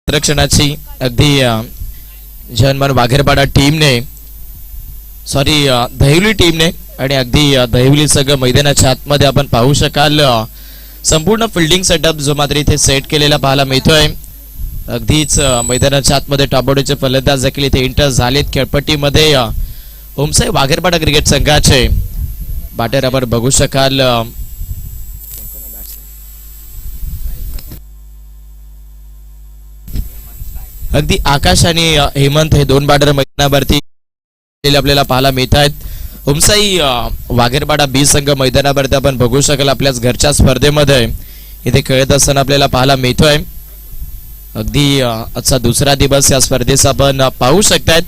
क्षेत्ररक्षणाची अगदी जनमन वाघेरपाडा टीमने दहिवली टीमने आणि अगदी दहिवली सगळं मैदानाच्या आतमध्ये आपण पाहू शकाल संपूर्ण फिल्डिंग सेटअप जो मात्र इथे सेट केलेला पाहायला मिळतोय. अगदीच मैदानाच्या आतमध्ये टॉपबॉडीचे फलंदाज देखील इथे एंटर झालेत खेळपट्टीमध्ये. होमसाई वाघेरपाडा क्रिकेट संघाचे बॅटर आपण बघू शकाल. अगदी आकाश आणि हेमंत हे दोन बॅटर मैदानावरती आपल्याला पाहायला मिळत आहेत. होमसाई वाघेरपाडा बी संघ मैदानावरती आपण बघू शकाल आपल्याच घरच्या स्पर्धेमध्ये इथे खेळत असताना आपल्याला पाहायला मिळतोय. अगदी आजचा दुसरा दिवस या स्पर्धेचा आपण पाहू शकतायत.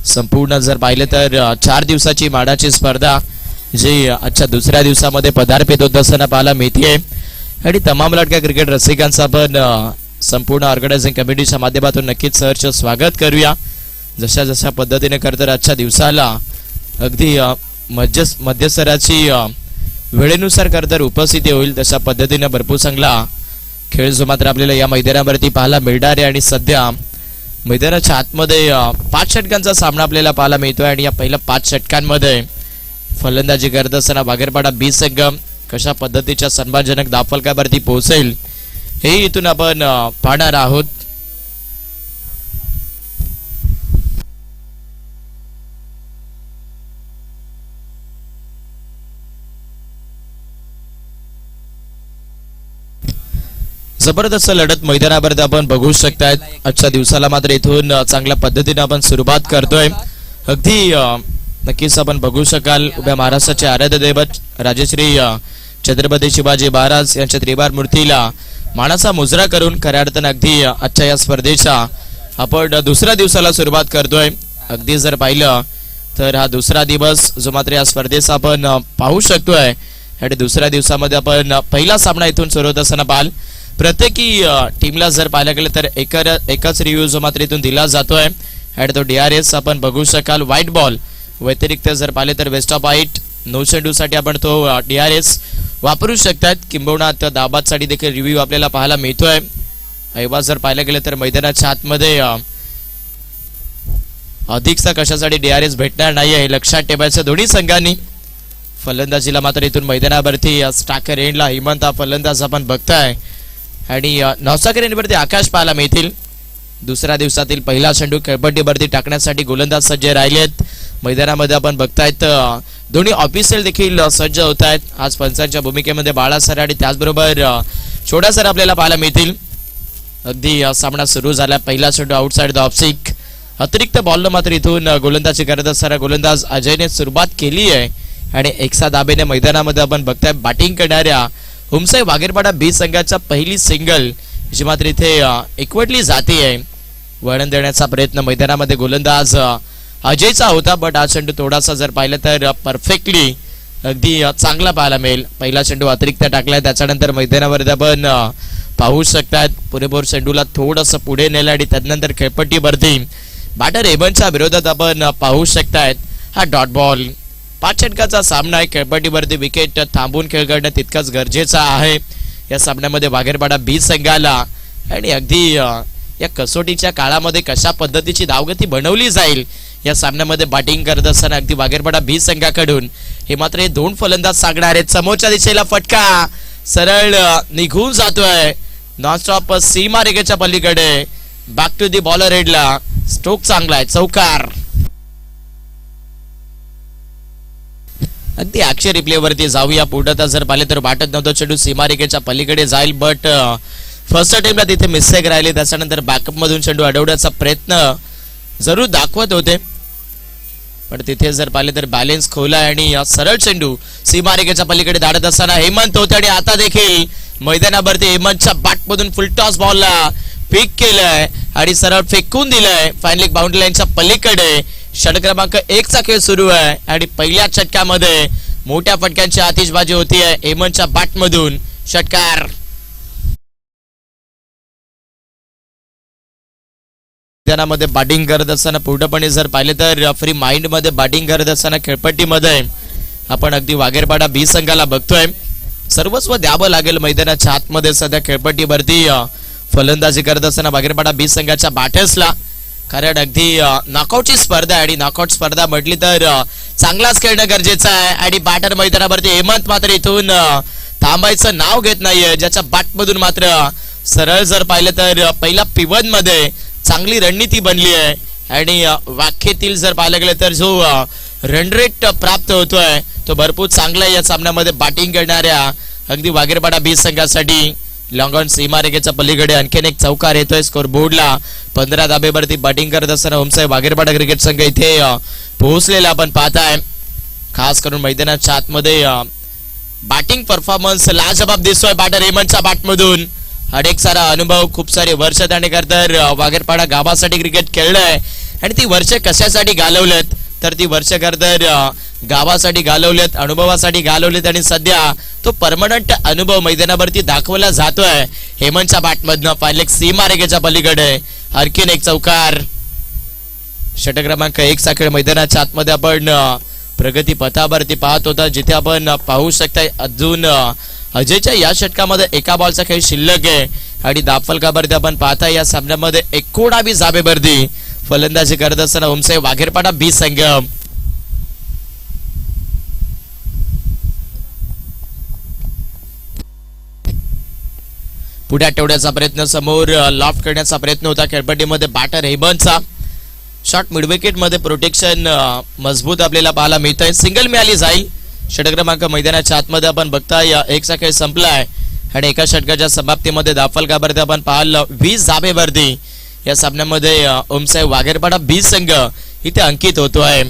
संपूर्ण जर पाहिलं तर 4 दिवसाची माडाची स्पर्धा जी आजच्या दुसऱ्या दिवसामध्ये पदार्पित होत असताना पाहायला मिळते. आणि तमाम लाडक्या क्रिकेट रसिकांचं आपण संपूर्ण ऑर्गनायझिंग कमिटीच्या माध्यमातून नक्कीच सहर्ष स्वागत करूया. जशा जशा पद्धतीने करतर आजच्या दिवसाला अगदी मध्यस्तराची वेळेनुसार करतर उपस्थिती होईल तशा पद्धतीने भरपूर चांगला खेळ जो मात्र आपल्याला या मैदानावरती पाहायला मिळणार आहे. आणि सध्या मैदानाच्या आतमध्ये 5 षटकांचा सामना आपल्याला पाहायला मिळतोय. आणि या पहिल्या 5 षटकांमध्ये फलंदाजी करत असताना वाघेरपाडा बी संघ कशा पद्धतीच्या सन्मानजनक धावफलकावरती पोहोचेल हे इथून आपण पाहणार आहोत. जबरदस्त लढत मैदानावरती आपण बघू शकतायत. आजच्या दिवसाला मात्र इथून चांगल्या पद्धतीने आपण सुरुवात करतोय. अगदी नक्कीच आपण बघू शकाल उभ्या महाराष्ट्राचे आराध्य दैवत राजश्री छत्रपती शिवाजी महाराज यांच्या त्रिवार मूर्तीला मानाचा मुजरा करून खऱ्या अर्थानं अगदी आजच्या या स्पर्धेच्या आपण दुसऱ्या दिवसाला सुरुवात करतोय. अगदी जर पाहिलं तर हा दुसरा दिवस जो मात्र या स्पर्धेचा आपण पाहू शकतोय. आणि दुसऱ्या दिवसामध्ये आपण पहिला सामना इथून सुरू होत असताना पाहाल. प्रत्येकी टीमला जर पाहायला गेलं तर एकच रिव्ह्यू जो मात्र इथून दिला जातोय. आणि तो DRS आपण बघू शकाल. व्हाईट बॉल व्यतिरिक्त जर पाहिले तर वेस्ट ऑफ व्हाईट नो चेंडूसाठी आपण तो DRS वापरू शकतात. किंबहुना दाबासाठी देखील रिव्ह्यू आपल्याला पाहायला मिळतोय. ऐवज जर पाहायला गेलं तर मैदानाच्या आतमध्ये अधिकचा कशासाठी DRS भेटणार नाही हे लक्षात ठेवायचं दोन्ही संघांनी. फलंदाजीला मात्र इथून मैदानावरती स्टाकर एंडला हेमंत हा फलंदाज आपण बघताय. आणि नवसाकर एंडवरती आकाश पाहायला मिळतील. दुसऱ्या दिवसातील पहिला चेंडू खेळपट्टीवरती टाकण्यासाठी गोलंदाज सज्ज राहिलेत. मैदानामध्ये आपण बघतायत दोन्ही ऑफिशियल देखील सज्ज होत आहेत. आज पंचांच्या भूमिकेमध्ये बाळा सर आणि त्याचबरोबर छोटा सर आपल्याला पाहायला मिळतील. अगदी सामना सुरू झाला. पहिला चेंडू आउटसाइड द ऑफस्टिक. अतिरिक्त बॉलनं मात्र इथून गोलंदाजी करत असताना गोलंदाज अजयने सुरुवात केली आहे. आणि एकसा दाबेने मैदानामध्ये आपण बघताय बॅटिंग करणाऱ्या होमसाई वाघेरपाडा बी संघाच्या पहिली सिंगल जी मात्र इथे एकवटली जाते आहे. वळण देण्याचा प्रयत्न मैदानामध्ये गोलंदाज अजयचा होता. बट हा चेंडू थोडासा जर पाहिलं तर परफेक्टली अगदी चांगला पाहायला मिळेल. पहिला चेंडू अतिरिक्त टाकलाय. त्याच्यानंतर मैदानावरती आपण पाहू शकतात पुरेपूर चेंडूला थोडंसं पुढे नेलं आणि त्यानंतर खेळपट्टीवरती बॅटर हेमंतच्या विरोधात आपण पाहू शकतायत हा डॉट बॉल. 5 षटकाचा सामना आहे. खेळपट्टीवरती विकेट थांबून खेळ करणं तितकंच गरजेचं आहे या सामन्यामध्ये वाघेरपाडा बी संघाला. आणि अगदी या कसोटीच्या काळामध्ये कशा पद्धतीची धावगती बनवली जाईल या सामन्यामध्ये बॅटिंग करत असताना अगदी वाघेरपाडा बी संघाकडून हे मात्र हे 2 फलंदाज सांगणार आहेत. समोरच्या दिशेला फटका सरळ निघून जातोय. नॉनस्टॉप सीमा रेषेच्या पलीकडे बॅक टू दी बॉलर हेडला. स्ट्रोक चांगला आहे. चौकार. अगदी ऍक्शन रिप्ले वरती जाऊया. पुढे जर पाहिले तर वाटत नव्हतं चेंडू सीमारेखेच्या पलीकडे जाईल. बट फर्स्ट टाइमला तिथे मिस्टेक राहिली. त्याच्यानंतर बॅकअप मधून चेंडू अडवण्याचा प्रयत्न जरूर दाखवत होते. पण तिथे जर पाहिले तर बॅलेन्स खोलाय आणि सरळ चेंडू सीमारेखेच्या पलीकडे धाडत असताना हेमंत होते. आणि आता देखील मैदानावरती हेमंतच्या बॅट मधून फुल टॉस बॉलला पिक केलंय आणि सरळ फेकून दिलंय फायनली बाउंड्री लाईनच्या पलीकडे. षटक क्रमांक 1 चा खेळ सुरू आहे. आणि पहिल्या षटकामध्ये मोठ्या फटक्यांची आतिषबाजी होतीये हेमंतच्या बॅट मधून. षटकार. मैदानामध्ये बॅटिंग करत असताना पूर्णपणे जर पाहिले तर फ्री माइंड मध्ये बॅटिंग करत असताना खेळपट्टीमध्ये आपण अगदी वाघेरपाडा बी संघाला बघतोय. सर्वस्व द्यावं लागेल मैदानाच्या आतमध्ये. सध्या खेळपट्टीवरती फलंदाजी करत असताना वाघेरपाडा बी संघाच्या बाटसला. कारण अगदी नॉकआउटची स्पर्धा आहे आणि नॉकआउट स्पर्धा म्हटली तर चांगलाच खेळणं गरजेचं आहे. आणि बॅटर मैदानावरती हेमंत मात्र इथून थांबायचं नाव घेत नाहीये, ज्याच्या बॅटमधून मात्र सरळ जर पाहिलं तर पहिला पिवन मध्ये चांगली रणनीती बनली आहे. आणि व्याख्येतील जर पाहायला गेलं तर जो रन रेट प्राप्त होतोय तो भरपूर चांगला आहे या सामन्यामध्ये बॅटिंग करणाऱ्या अगदी वाघेरपाडा बी संघासाठी. लॉंग ऑन सीमारेखेच्या पलीकडे आणखीन एक चौकार येतोय स्कोर बोर्डला. 15 धाबेवरती बॅटिंग करत असताना ओमसाहेब वाघेरपाडा क्रिकेट संघ इथे पोहोचलेला आपण पाहताय. खास करून मैदानाच्या आतमध्ये बॅटिंग परफॉर्मन्स लाजबाब दिसतोय बॅटर हेमंतच्या बॅटमधून. अनेक सारा अनुभव, खूप सारे वर्ष त्याने तर वाघेरपाडा गावासाठी क्रिकेट खेळलंय. आणि ती वर्ष कशासाठी घालवलेत तर ती वर्ष तर गावासाठी घालवलेत, अनुभवासाठी घालवलेत. आणि सध्या तो परमनंट अनुभव मैदानावरती दाखवला जातोय हेमंतच्या बॅटमधनं. पाहिलेक सीमारेखेच्या पलीकडे आणखीन एक चौकार. षटक क्रमांक 1 चा खेळ मैदानाच्या आतमध्ये आपण प्रगती पथावरती पाहत होता, जिथे आपण पाहू शकता अजून अजयच्या या षटकामध्ये एका बॉलचा खेळ शिल्लक आहे. आणि दाफलकावरती आपण पाहता या सामन्यामध्ये 19 धाबेवरती फलंदाजी करत असताना ओमसाहेब वाघेरपाडा बी संघ. पुढे आठवड्याचा प्रयत्न, समोर लॉफ्ट करण्याचा प्रयत्न होता खेळपट्टीमध्ये बॅटर हेमंतचा. शॉट मिड विकेट मध्ये प्रोटेक्शन मजबूत आपल्याला पाहायला मिळतंय. सिंगल मिळाली जाईल. षटक क्रमांक मैदानाच्या आतमध्ये आपण बघताय 1चा खेळ संपलाय. आणि एका षटकाच्या समाप्तीमध्ये दाफलकावरती आपण पाहिलं 20 धाबेवरती या सामन्यामध्ये ओमसाहेब वाघेरपाडा बी संघ इथे अंकित होतोय.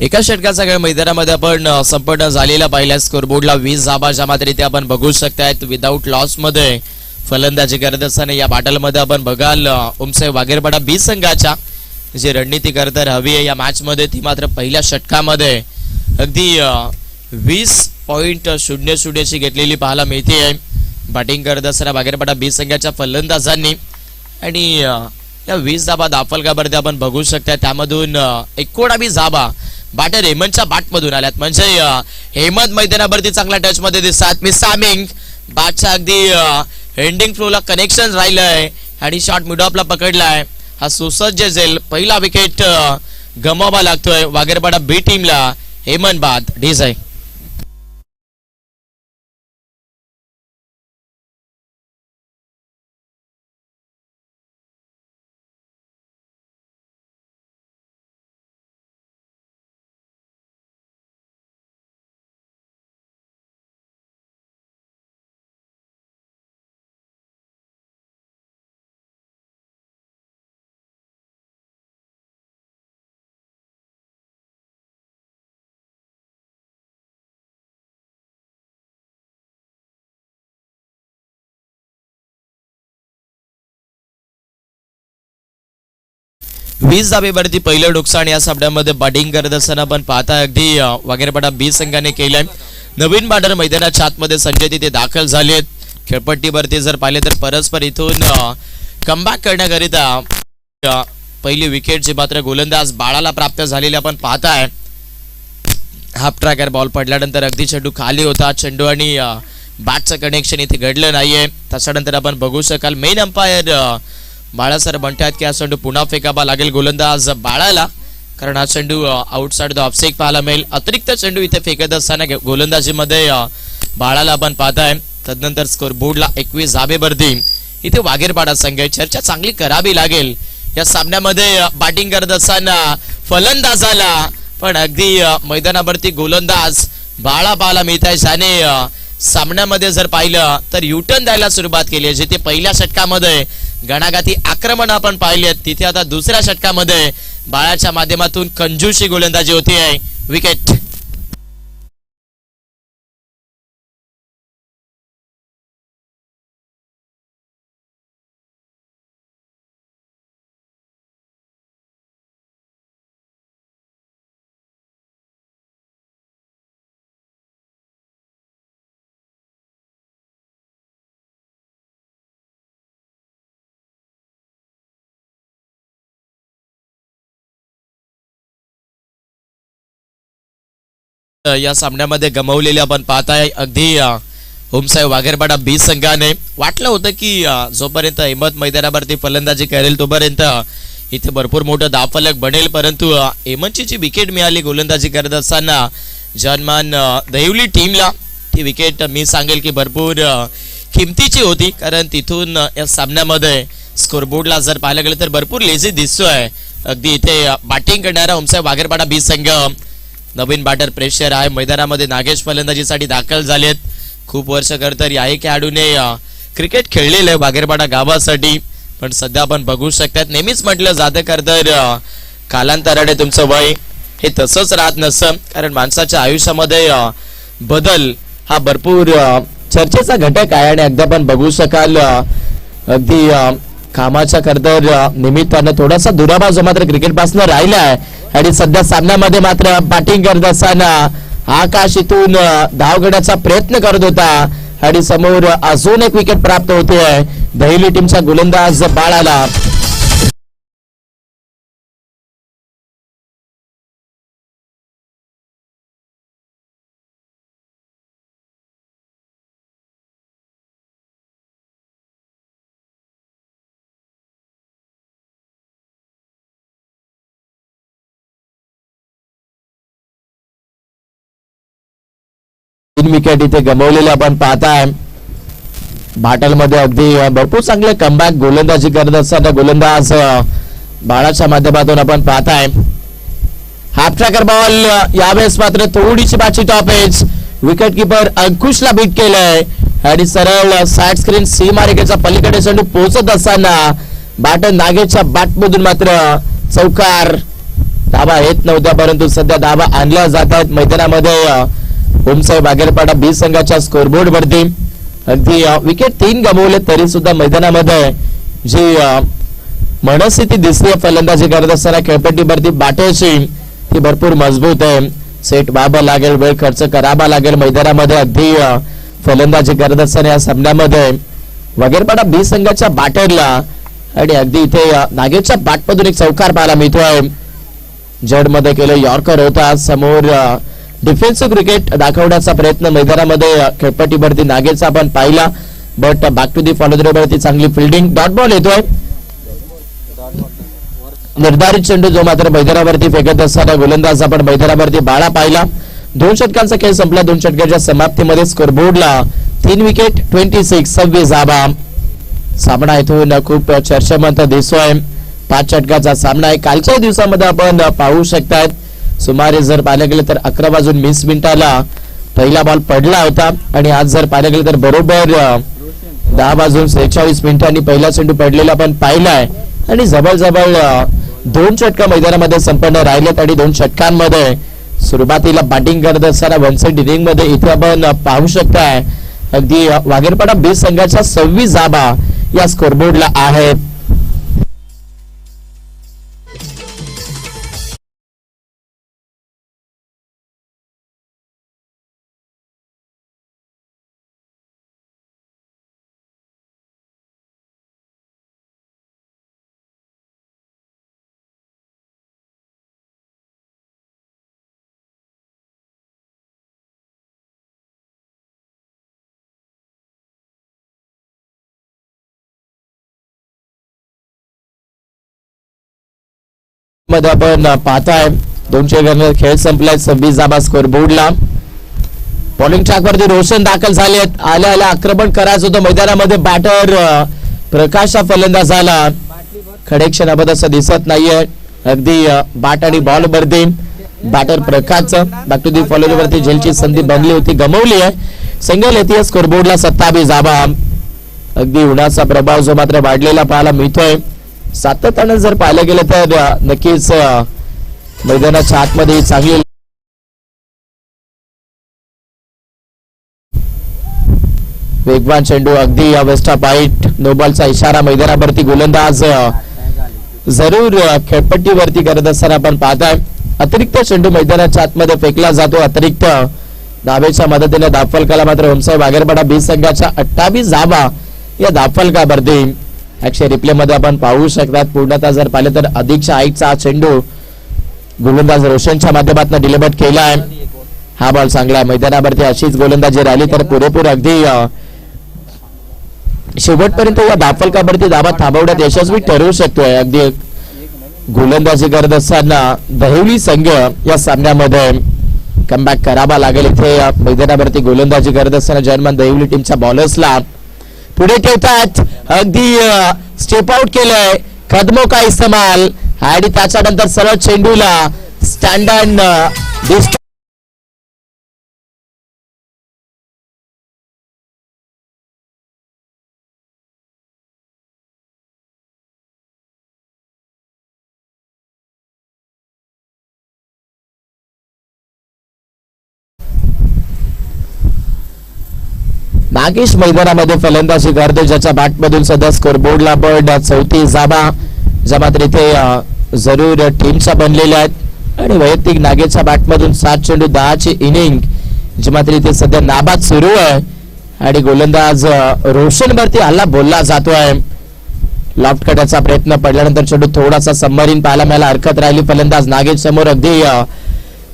एका षटकाचा खेळ मैदानामध्ये आपण संपन्न झालेला पाहिला. स्कोर बोर्डला 20 धाबा, ज्या मात्र इथे आपण बघू शकतायत विदाऊट लॉस मध्ये फलंदाजी करत असताना या बॅटलमध्ये आपण बघाल ओमसाहेब वाघेरपाडा बी संघाच्या जी रणनीती करता हवी आहे या मॅच मध्ये ती मात्र पहिल्या षटकामध्ये अगदी 20.00 ची घेतलेली पाहायला मिळते. बॅटिंग करत असताना वाघेरपाडा बी संघाच्या फलंदाजांनी. आणि या 20 धाबा दाफलकावरती आपण बघू शकता, त्यामधून 19 धाबा बॅटर हेमंतच्या बॅटमधून आल्यात. म्हणजे हेमंत मैदानावरती चांगल्या टच मध्ये दिसतात. मिसामिंग बॅटच्या अगदी एंडिंग फ्लोला कनेक्शन राहिलंय आणि शॉट मिड ऑफला पकडलाय. हा सुसज्ज झेल पहिला विकेट गमावा लागतोय वाघेरपाडा बी टीमला. हेमंत बाद डिझाय. वीस धाबेवरती पहिलं नुकसान या सामन्यामध्ये बॅटिंग करत असताना आपण पाहता अगदी वाघेरपाडा बी संघाने केलंय. नवीन बॅटर मैदानाच्या आतमध्ये संजय तिथे दाखल झालेत. खेळपट्टीवरती जर पाहिले तर परस्पर इथून कमबॅक करण्याकरिता पहिली विकेटची मात्र गोलंदाज बाळाला प्राप्त झालेली आपण पाहताय. हाफ ट्रॅकर बॉल पडल्यानंतर अगदी चेंडू खाली होता. चेंडू आणि बॅटचं कनेक्शन इथे घडलं नाहीये. त्याच्यानंतर आपण बघू शकाल मेन अंपायर बाळा सर म्हणतात की हा चेंडू पुन्हा फेकावा लागेल गोलंदाज बाळाला, कारण हा चेंडू आउटसाइड द ऑफ स्टेक पाहायला मिळेल. अतिरिक्त चेंडू इथे फेकत असताना गोलंदाजीमध्ये बाळाला आपण पाहताय. तदनंतर स्कोर बोर्डला 21 धाबेवरती इथे वाघेरपाडा संघ. चर्चा चांगली करावी लागेल या सामन्यामध्ये बॅटिंग करत असताना फलंदाजाला, पण अगदी मैदानावरती गोलंदाज बाळा पाहायला मिळत आहे, ज्याने सामन्यामध्ये जर पाहिलं तर युटर्न द्यायला सुरुवात केली आहे. जिथे पहिल्या षटकामध्ये गणागाती आक्रमण आपण पाहिले, तिथे आता दुसऱ्या षटकामध्ये बाळाच्या माध्यमातून कंजूशी गोलंदाजी होती आहे. विकेट. या सामन्यामध्ये गमावलेले आपण पाहताय अगदी होमसाहेब वाघेरपाडा बी संघाने वाटलं होतं की जोपर्यंत हिम्मत मैदानावरती फलंदाजी करेल तोपर्यंत इथे भरपूर मोठं धावफलक बनेल, परंतु हेमंतची जी विकेट मिळाली गोलंदाजी करत असताना जनमान दहिवली टीमला, ती विकेट मी सांगेल की भरपूर किमतीची होती, कारण तिथून या सामन्यामध्ये स्कोरबोर्डला जर पाहायला गेलं तर भरपूर लेझी दिसतोय. अगदी इथे बॅटिंग करणारा होमसाहेब वाघेरपाडा बी संघ, नवीन बॅटर प्रेशर आहे मैदानामध्ये. नागेश फलंदाजीसाठी दाखल झालेत. खूप वर्ष तर याही खेळाडूने क्रिकेट खेळलेलं आहे वाघेरपाडा गावासाठी, पण सध्या आपण बघू शकतात नेहमीच म्हटलं जातं तर कालांतराने तुमचं वय हे तसंच राहत नसतं, कारण माणसाच्या आयुष्यामध्ये बदल हा भरपूर चर्चेचा घटक आहे. आणि अगदी आपण बघू शकाल अगदी कामाच्या करतर निमित्तानं थोडासा दुराभास मात्र क्रिकेट पासून राहिला आहे. आणि सध्या सामन्यामध्ये मात्र बॅटिंग करत असताना आकाश इथून धाव घेण्याचा प्रयत्न करत होता आणि समोर अजून एक विकेट प्राप्त होते दहिली टीमच्या गोलंदाज बाळाला. विकेट इथे गमावलेले आपण पाहताय. भाटलमध्ये अगदी भरपूर चांगले कमबॅक गोलंदाजी करत असताना गोलंदाज बाळाच्या माध्यमातून आपण पाहताय. हाफ ट्रॅकर बॉल यावेळेस मात्र थोडीशी बाची टॉप एज, विकेट किपर अंकुशला बीट केलंय आणि सरळ साइड स्क्रीन सीमारेखेच्या पलीकडे चेंडू पोहोचत असताना बॅटर नागेशच्या बॅटमधून मात्र चौकार. धाबा येत नव्हत्या, परंतु सध्या धाबा आणल्या जात आहेत मैदानामध्ये होमसाहेब वाघेरपाडा बी संघाच्या स्कोरबोर्ड वरती. अगदी विकेट 3 गमावले तरी सुद्धा मैदानामध्ये जी मनस्थिती दिसते फलंदाजी करत असताना खेळपट्टीवरती बॅटरची ती भरपूर मजबूत आहे. सेट व्हावा लागेल, वेळ खर्च करावा लागेल मैदानामध्ये अगदी फलंदाजी करत असताना या सामन्यामध्ये वाघेरपाडा बी संघाच्या बॅटरला. आणि अगदी इथे नागेशच्या बॅटमधून एक चौकार पाहायला मिळतोय. जडमध्ये केलं यॉर्कर होता. समोर डिफेन्सिव्ह क्रिकेट दाखवण्याचा प्रयत्न मैदानामध्ये खेळपट्टीवरती नागेशचा आपण पाहिला, बट बॅक टू दी फॉलोवरती चांगली फिल्डिंग. डॉट बॉल येतोय. निर्धारित चेंडू जो मात्र मैदानावरती फेकत असताना गोलंदाज आपण मैदानावरती बाळा पाहिला. 2 षटकांचा खेळ संपला. 2 षटकाच्या समाप्तीमध्ये स्कोरबोर्डला 3 विकेट 26 धावा. सामना इथून खूप चर्चेमंत दिसतोय. 5 षटकाचा सामना आहे. कालच्या दिवसामध्ये आपण पाहू शकतात सुमारे जर पाहिलं गेलं तर 11:20 पहिला बॉल पडला होता आणि आज जर पाहिलं गेलं तर बरोबर 10:43 पहिला चेंडू पडलेला पण पाहिलाय. आणि जवळजवळ 2 षटका मैदानामध्ये संपन्न राहिलेत आणि 2 षटकांमध्ये सुरुवातीला बॅटिंग करत असताना 1 सेट इनिंग मध्ये इथे आपण पाहू शकताय अगदी वाघेरपाडा बी संघाच्या 26 धावा या स्कोरबोर्डला आहेत. मध्ये आपण पाहताय 200 रन खेळ संपलाय. 26 धावा स्कोरबोर्डला. बॉलिंग ट्रॅकवरती रोशन दाखल झालेत. आल्या आक्रमण करायचं होतं मैदानामध्ये. बॅटर प्रकाश हा फलंदाज झाला. खडे क्षण असं दिसत नाहीये. अगदी बॅट आणि बॉल वरती बॅटर प्रकाशचं बॅक टू दी फॉलोअर वरती झेलची संधी बनली होती, गमावली आहे. सिंगल येते स्कोरबोर्डला 27 धावा. अगदी उन्हाचा प्रभाव जो मात्र वाढलेला पाहायला मिळतोय. सातत्याने जर पाहिलं गेलं तर नक्कीच मैदानाच्या आतमध्ये चांगली वेगवान चेंडू अगदी वेस्टा पाईट. नो बॉलचा इशारा मैदानावरती गोलंदाज जरूर खेळपट्टीवरती करत असताना आपण पाहताय. अतिरिक्त चेंडू मैदानाच्या आतमध्ये फेकला जातो. अतिरिक्त धावेच्या मदतीने धावफलकाला मात्र होमसाहेब वाघेरपाडा बी संघाच्या 28 धावा या धावफलकावरती. अक्षय रिप्ले मध्ये आपण पाहू शकतात. पूर्णतः जर पाहिलं तर अधिकच्या हाईटचा चेंडू गोलंदाज रोशनच्या माध्यमातून डिलिव्हर केला आहे. हा बॉल चांगला मैदानावरती अशीच गोलंदाजी राहिली तर पुरेपूर अगदी शेवटपर्यंत या धावफलकावरती धावा थांबवण्यात यशस्वी ठरवू शकतोय. अगदी गोलंदाजी करत असताना दहिवली संघ या सामन्यामध्ये कमबॅक करावा लागेल. इथे मैदानावरती गोलंदाजी करत असताना जर्मन दहिवली टीमच्या बॉलर्सला पुढे ठेवतात. अगदी स्टेप आउट केलंय, कदमों का इस्तेमाल आणि त्याच्यानंतर सरळ चेंडूला स्टँड अँड नागेश मैदानामध्ये फलंदाजी करतो, ज्याच्या बॅटमधून सध्या स्कोरबोर्डला पण 34 धावा ज्या मात्र इथे जरूर टीमच्या बनलेल्या आहेत. आणि वैयक्तिक नागेशच्या बॅटमधून 7 चेंडू 10 ची इनिंग जी मात्र इथे सध्या नाबाद सुरू आहे. आणि गोलंदाज रोशन वरती हल्ला बोलला जातोय. लॉफ्ट कटाचा प्रयत्न पडल्यानंतर चेंडू थोडासा सबमरीन पाहायला मिळाला, हरकत राहिली फलंदाज नागेश समोर. अगदी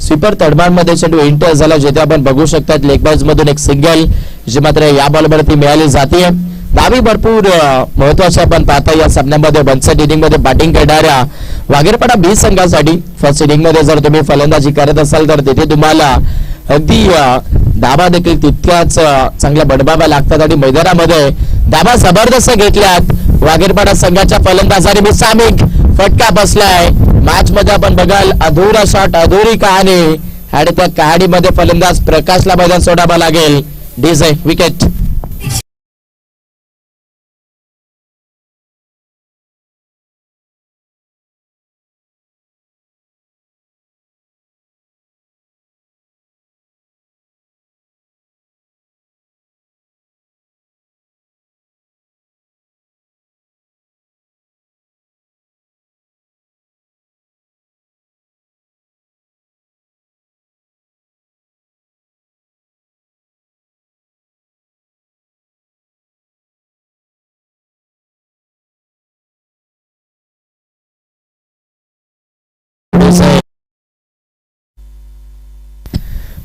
स्वीपर तडमांमध्ये चेंडू एंटर झाला, जिथे आपण बघू शकतात लेग बाउन्स मधून एक सिंगल जी मात्र या बॉलवरती मिळाली जाते. धावी भरपूर महत्वाच्या आपण पाहता या सामन्यामध्ये. वनसेट इनिंग मध्ये बॅटिंग करणाऱ्या वाघेरपाडा बी संघासाठी फर्स्ट इनिंग मध्ये जर तुम्ही फलंदाजी करत असाल तर तिथे तुम्हाला अगदी धाबा देखील तितक्याच चांगल्या बडबाव्या लागतात. आणि मैदानामध्ये धाबा जबरदस्त घेतल्यात वाघेरपाडा संघाच्या फलंदाजाने. मिसामिक फटका बसलाय. मॅच मध्ये आपण बघाल अधुरा शॉट अधुरी कहाणी आणि त्या कहाणीमध्ये फलंदाज प्रकाशला मैदान सोडावा लागेल. DJ wicket.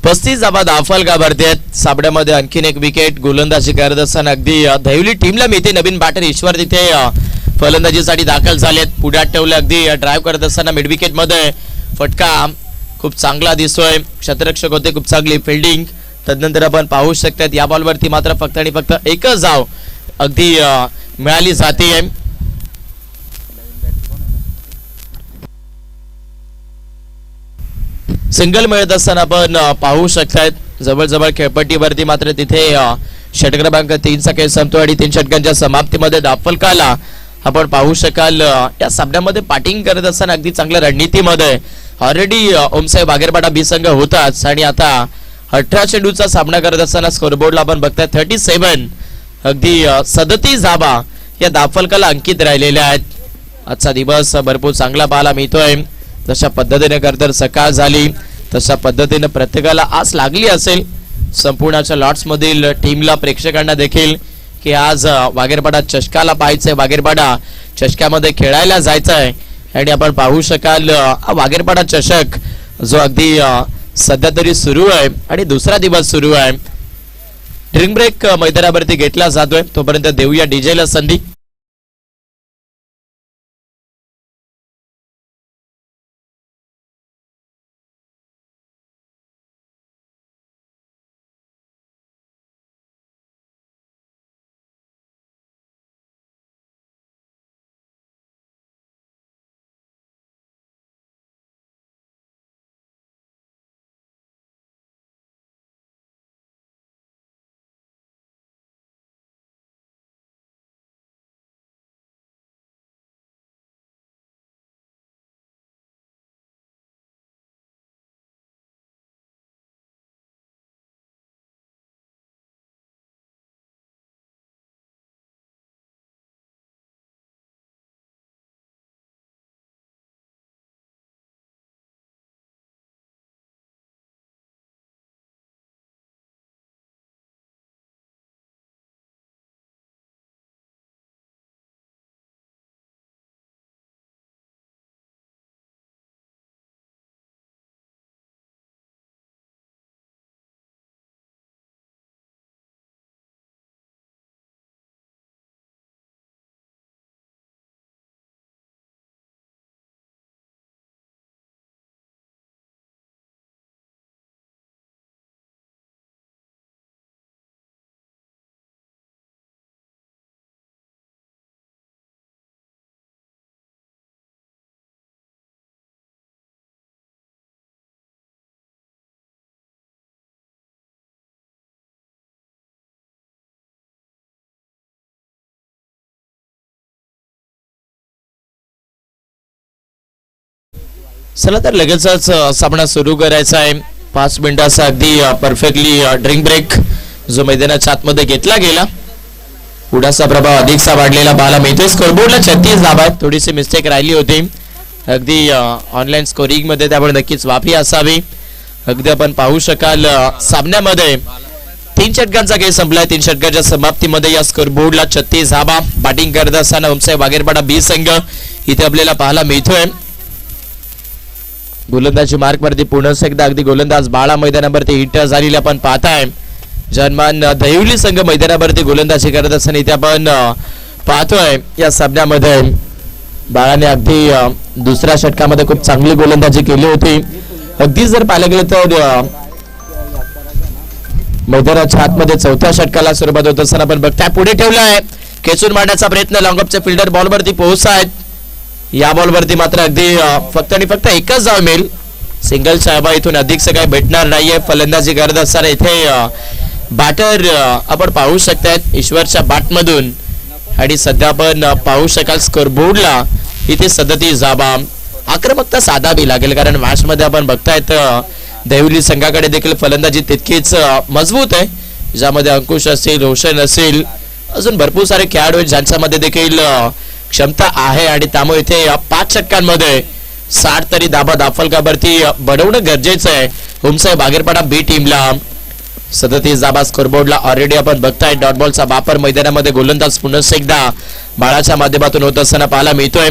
पस्तीस धावा धावफलकावरती आहेत. साबड्यामध्ये आणखीन एक विकेट. गोलंदाजी करत असताना अगदी दहिवली टीमला मिळते. नवीन बॅटर ईश्वर तिथे फलंदाजीसाठी दाखल झालेत. पुढ्यात ठेवले अगदी ड्राईव्ह करत असताना मिड विकेट मध्ये फटका खूप चांगला दिसतोय. क्षेत्ररक्षक होते, खूप चांगली फिल्डिंग. तदनंतर आपण पाहू शकतात या बॉलवरती मात्र फक्त आणि फक्त एकच धाव अगदी मिळाली जाते. सिंगल मिळत असताना आपण पाहू शकतात जवळजवळ खेळपट्टीवरती मात्र तिथे षटक क्रमांक 3 चा खेळ संपतो आणि 3 षटकांच्या समाप्तीमध्ये धावफलकाला आपण पाहू शकाल. या सामन्यामध्ये बॅटिंग करत असताना अगदी चांगल्या रणनीतीमध्ये ऑलरेडी ओमसाहेब वाघेरपाडा बी संघ होताच. आणि आता 18 चेंडूचा सामना करत असताना स्कोरबोर्डला आपण बघताय 37 अगदी 37 धावा या धावफलकाला अंकित राहिलेल्या आहेत. आजचा दिवस भरपूर चांगला पाहायला मिळतोय. जशा पद्धतीने करतर सकाळ झाली तशा पद्धतीने प्रत्येकाला आस लागली असेल संपूर्णच्या लॉट्स मधील टीमला, प्रेक्षकांना देखील की आज वाघेरपाडा चषकाला पाहायचंय, वाघेरपाडा चषकामध्ये खेळायला जायचंय. आणि आपण पाहू शकाल वाघेरपाडा चषक जो अगदी सध्या तरी सुरू आहे आणि दुसरा दिवस सुरू आहे. ड्रिंक ब्रेक मैदानावरती घेतला जातोय, तोपर्यंत देऊया डीजेला संधी. चला तर लगेचच सामना सुरू करायचा आहे. 5 मिनिटाचा अगदी परफेक्टली ड्रिंक ब्रेक जो मैदानाच्या आतमध्ये घेतला गेला. पुढाचा प्रभाव अधिकचा वाढलेला पाहायला मिळतोय. स्कोरबोर्डला 36 धावा आहेत. थोडीशी मिस्टेक राहिली होती अगदी ऑनलाईन स्कोरिंग मध्ये, त्यामुळे नक्कीच माफी असावी. अगदी आपण पाहू शकाल सामन्यामध्ये 3 षटकांचा खेळ संपलाय. 3 षटकाच्या समाप्तीमध्ये या स्कोरबोर्डला 36 धावा. बॅटिंग करत असताना उमसाई वाघेरपाडा बी संघ इथे आपल्याला पाहायला मिळतोय. गोलंदाजी मार्क वरती पुन्हा एकदा अगदी गोलंदाज बाळा मैदानावरती हिट झालेली आपण पाहताय. जनमान दहिवली संघ मैदानावरती गोलंदाजी करत असताना इथे आपण पाहतोय या सामन्यामध्ये बाळाने अगदी दुसऱ्या षटकामध्ये खूप चांगली गोलंदाजी केली होती. अगदी जर पाहिलं गेलं तर मैदानाच्या आतमध्ये 4थ्या षटकाला सुरुवात होत असताना आपण बघताय पुढे ठेवलाय. खेचून मारण्याचा प्रयत्न, लॉंगअपचे फिल्डर बॉलवरती पोहोचतायत. या बॉलवरती मात्र अगदी फक्त आणि फक्त एकच धाव मिळेल. सिंगल साहेबा इथून अधिकच काही भेटणार नाहीये. फलंदाजी करत असताना इथे बॅटर आपण पाहू शकतायत ईश्वरच्या बॅटमधून. आणि सध्या आपण पाहू शकाल स्कोरबोर्डला इथे 37 धावा. आक्रमकता साधावी लागेल कारण मॅच मध्ये आपण बघतायत देवली संघाकडे देखील फलंदाजी तितकीच मजबूत आहे. ज्यामध्ये अंकुश असेल, रोशन असेल, अजून भरपूर सारे खेळाडू आहेत ज्यांच्यामध्ये देखील क्षमता आहे. आणि त्यामुळे इथे 5 षटकांमध्ये 60 तरी धाबा दाफलकावरती बनवणं गरजेचं आहे उमसाई वाघेरपाडा बी टीमला. 37 धाबा स्कोरबोर्डला ऑलरेडी आपण बघताय. डॉट बॉलचा वापर मैदानामध्ये गोलंदाज पुन्हा एकदा बाळाच्या माध्यमातून होत असताना पाहायला मिळतोय.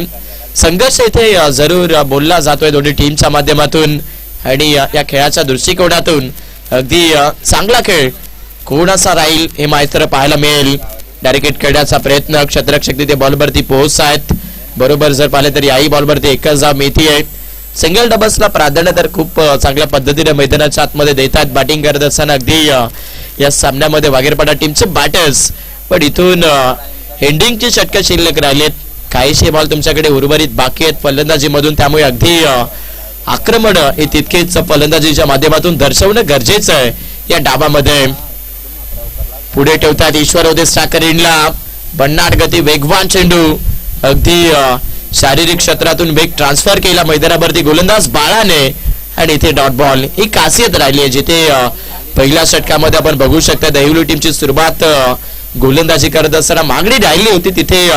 संघर्ष इथे जरूर बोलला जातोय दोन्ही टीमच्या माध्यमातून. आणि या खेळाच्या दृष्टिकोनातून अगदी चांगला खेळ कोणाचा राहील हे मात्र पाहायला मिळेल. डायरेक्ट खेळण्याचा प्रयत्न, क्षेत्ररक्षक तिथे बॉलवरती पोहोचत बरोबर जर पाहिले तर याही बॉलवरती एकच धाव मिळतीये. सिंगल डबल्सला प्राधान्य तर खूप चांगल्या पद्धतीने मैदानाच्या आतमध्ये देतात. बॅटिंग करत असताना अगदी या सामन्यामध्ये वाघेरपाडा टीमचे बॅटर्स, पण इथून हेडिंगची षटकं शिल्लक राहिलेत. काहीशे बॉल तुमच्याकडे उर्वरित बाकी आहेत फलंदाजीमधून. त्यामुळे अगदी आक्रमण हे तितकेच फलंदाजीच्या माध्यमातून दर्शवणं गरजेचं आहे. या डावामध्ये पुढे ठेवतात ईश्वर होते स्टाकरीनला. भन्नाट गती, वेगवान चेंडू, अगदी शारीरिक क्षेत्रातून वेग ट्रान्सफर केला मैदानावरती गोलंदाज बाळाने. आणि इथे डॉट बॉल ही खासियत राहिली आहे. जिथे पहिल्या षटकामध्ये आपण बघू शकता दहिवली टीमची सुरुवात गोलंदाजी करत असताना मागणी राहिली होती, तिथे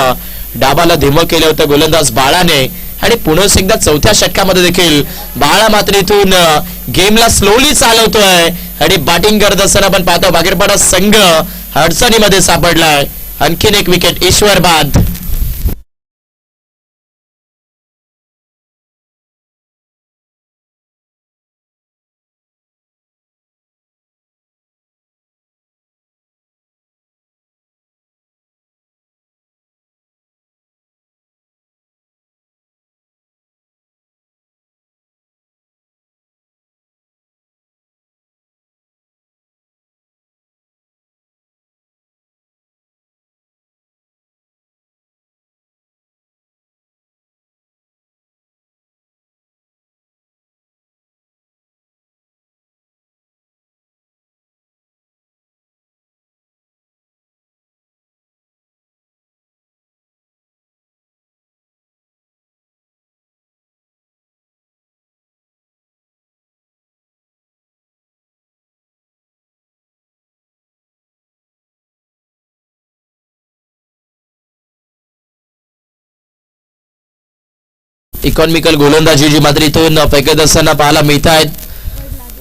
डाबाला धीमं केलं होतं गोलंदाज बाळाने. आणि पुन्हा एकदा 4थ्या षटकामध्ये देखील बाळा मात्र इथून गेमला स्लोली चालवतोय. आणि बॅटिंग करत असताना आपण पाहतो वाघेरपाडा संघ अडचणीमध्ये सापडलाय. आणखीन एक विकेट ईश्वर बाद. इकॉनॉमिकल गोलंदाजी जी मात्र इथून फेकत असताना पाहायला मिळत आहेत.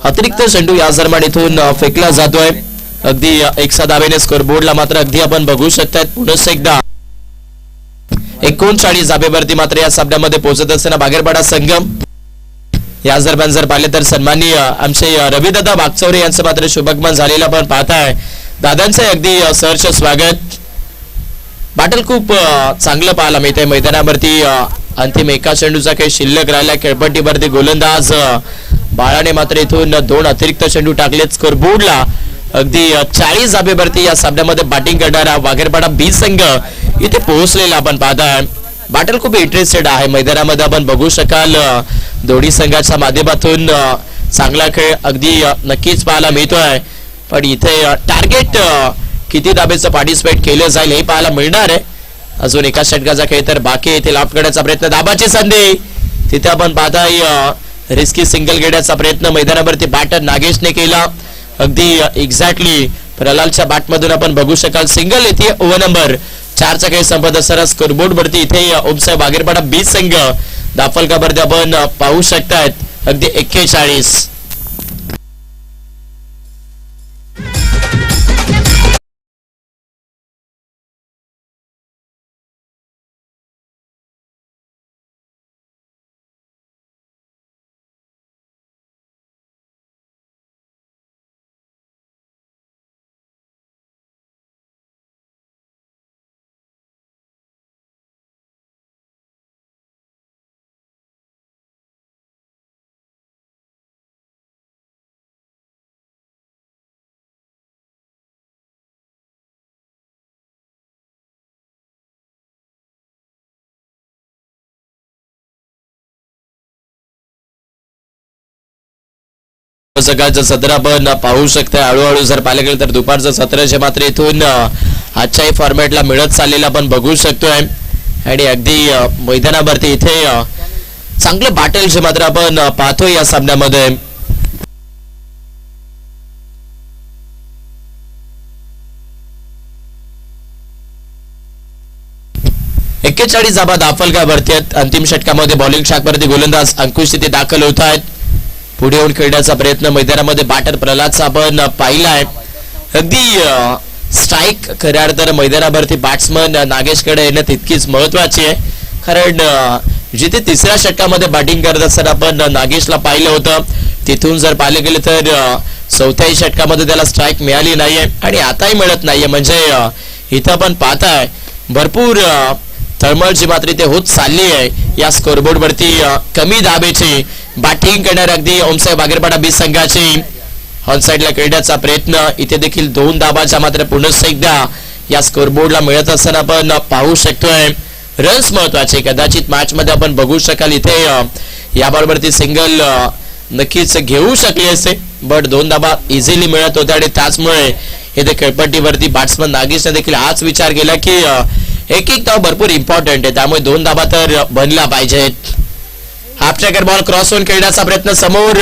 अतिरिक्त चेंडू या दरम्यान इथून फेकला जातोय. अगदी 1 धावेने स्कोरबोर्डला मात्र अगदी आपण बघू शकतात पुन्हा एकदा 39 धावेवरती मात्र या सामन्यामध्ये पोहोचत असताना वाघेरपाडा संघ. या दरम्यान जर पाहिले तर सन्माननीय आमचे रविदादा वागचौरे यांचं मात्र शुभगमन झालेलं आपण पाहताय. दादांचं अगदी सहर्ष स्वागत. बॅटल खूप चांगलं पाहायला मिळतंय मैदानावरती. अंतिम एका चेंडूचा काही शिल्लक राहिला खेळपट्टीवरती गोलंदाज बाळाने मात्र इथून 2 अतिरिक्त चेंडू टाकलेत स्कोरबोर्डला. अगदी 40 धावेवरती या सामन्यामध्ये बॅटिंग करणारा वाघेरपाडा बी संघ इथे पोहोचलेला आपण पाहताय. बॅटल खूप इंटरेस्टेड आहे मैदानामध्ये. आपण बघू शकाल दोन्ही संघाच्या माध्यमातून चांगला खेळ अगदी नक्कीच पाहायला मिळतोय. पण इथे टार्गेट किती धावेचं पार्टिसिपेट केलं जाईल हे पाहायला मिळणार आहे. अजून एका षटकाचा खेळ तर बाकी येथे लाभ करण्याचा प्रयत्न, दाबाची संधी तिथे आपण पाहताय रिस्की सिंगल घेण्याचा प्रयत्न मैदानावरती बॅटर नागेशने केला. अगदी एक्झॅक्टली प्रलालच्या बॅटमधून आपण बघू शकाल सिंगल येते. ओव्हर नंबर 4 चा काही संपत असताना स्कोरबोर्ड वरती इथे ओमसाहेब वागेरपाडा 20 संघ दाफलकावरती आपण पाहू शकतायत अगदी 41. सकाळचं सत्र आपण पाहू शकता. हळूहळू जर पाहिलं गेलं तर दुपारचं सत्र जे मात्र इथून आजच्याही फॉर्मॅटला मिळत चाललेलं आपण बघू शकतोय. आणि अगदी मैदानावरती इथे चांगलं बॅटल जे मात्र आपण पाहतोय या सामन्यामध्ये. एक्केचाळीस धाबा दाफलकावरती आहेत. अंतिम षटकामध्ये बॉलिंग शाखवरती गोलंदाज अंकुश तिथे दाखल होत आहेत. पुढे येऊन खेळण्याचा प्रयत्न मैदानामध्ये बॅटर प्रल्हादचा आपण पाहिलाय. अगदी स्ट्राईक खऱ्या अर्थानं मैदानावरती बॅट्समन नागेशकडे येणं तितकीच महत्वाची आहे. कारण जिथे तिसऱ्या षटकामध्ये बॅटिंग करत असताना आपण नागेशला पाहिलं होतं तिथून जर पाहिलं गेलं तर चौथ्याही षटकामध्ये त्याला स्ट्राईक मिळाली नाहीये आणि आताही मिळत नाहीये. म्हणजे इथं आपण पाहताय भरपूर तळमळ जी मात्र इथे होत चालली आहे. या स्कोरबोर्ड वरती कमी दाबेची बॅटिंग करणारे अगदी ओमसाहेब वागेरपाडा 20 संघाची ऑन साइडला खेळण्याचा प्रयत्न इथे देखील 2 धाबाच्या मात्र पुनश्च एकदा या स्कोरबोर्डला मिळत असताना आपण पाहू शकतोय. रन्स महत्वाचे कदाचित मॅच मध्ये आपण बघू शकाल इथे या बॉलवरती सिंगल नक्कीच घेऊ शकले असते बट 2 धाबा इझिली मिळत होत्या आणि त्याचमुळे इथे खेळपट्टीवरती बॅट्समन नागेशने देखील हाच विचार केला की एक धाव भरपूर इम्पॉर्टंट आहे त्यामुळे 2 धाबा तर बनला पाहिजेत. हाफ ट्रॅकर बॉल क्रॉस होऊन खेळण्याचा प्रयत्न समोर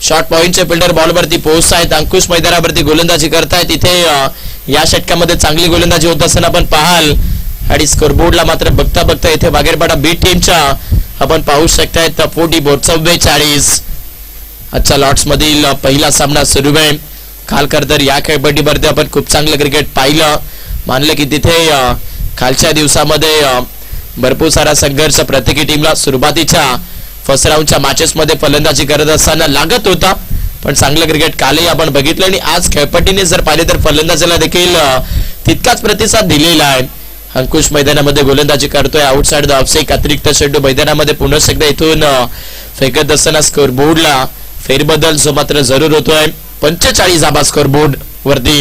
शॉर्ट पॉइंटचे फिल्डर बॉलवरती पोहोचतायत. अंकुश मैदानावरती गोलंदाजी करतायत. इथे या षटकामध्ये चांगली गोलंदाजी होत असताना आपण पाहाल आणि स्कोरबोर्डला मात्र बघता बघता इथे वागेरपाडा बी टीमच्या आपण पाहू शकतायत 44. आजच्या लॉट्स मधील पहिला सामना सुरू आहे. खालकर तर या खेळपट्टीवरती आपण खूप चांगलं क्रिकेट पाहिलं. मानलं की तिथे खालच्या दिवसामध्ये भरपूर सारा संघर्ष प्रत्येकी टीमला सुरुवातीच्या फर्स्ट राऊंडच्या मॅचेस मध्ये फलंदाजी करत असताना लागत होता पण चांगलं क्रिकेट कालही आपण बघितलं आणि आज खेळपट्टीने जर पाहिले तर फलंदाजीला देखील तितकाच प्रतिसाद दिलेला आहे. अंकुश मैदानामध्ये गोलंदाजी करतोय. आउटसाइड द ऑफस्टेक अतिरिक्त चेंडू मैदानामध्ये पुन्हा एकदा इथून फेकत असताना स्कोरबोर्डला फेरबदल जो मात्र जरूर होतोय. 45 धाबा स्कोरबोर्ड वरती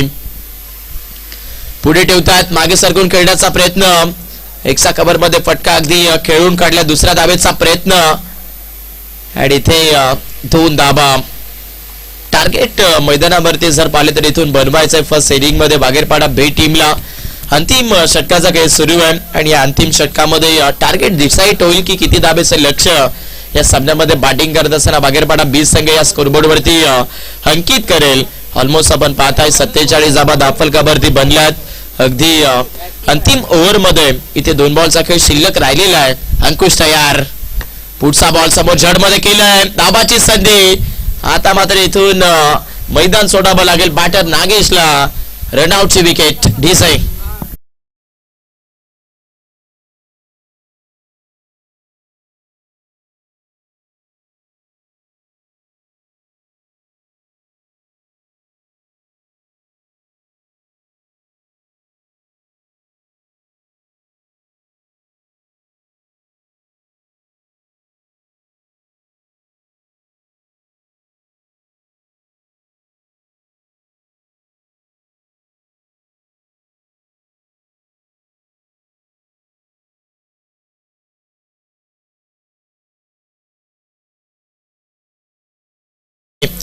पुढे ठेवतात. मागे सरकून खेळण्याचा प्रयत्न एक्सा कव्हर मध्ये फटका अगदी खेळून काढल्या. दुसऱ्या धावेचा प्रयत्न आणि इथे 2 धाबा टार्गेट मैदानावरती जर पाहिले तर इथून बनवायचंय. फर्स्ट इनिंग मध्ये वागेरपाडा बे टीमला अंतिम षटकाचा खेळ सुरू आहे आणि या अंतिम षटकामध्ये टार्गेट डिसाईड होईल की किती धाबेचे लक्ष या सामन्यामध्ये बॅटिंग करत असताना वागेरपाडा 20 संघ या स्कोरबोर्ड वरती अंकित करेल. ऑलमोस्ट आपण पाहताय 47 धाबा दाफलकावरती बनल्यात. अगदी अंतिम ओव्हर मध्ये इथे 2 बॉलचा खेळ शिल्लक राहिलेला आहे. अंकुश तयार. पुढचा बॉल समोर जड मध्ये केलाय. दाबाची संधी. आता मात्र इथून मैदान सोडावं लागेल बॅटर नागेशला. रनआउटची विकेट. ढिसे.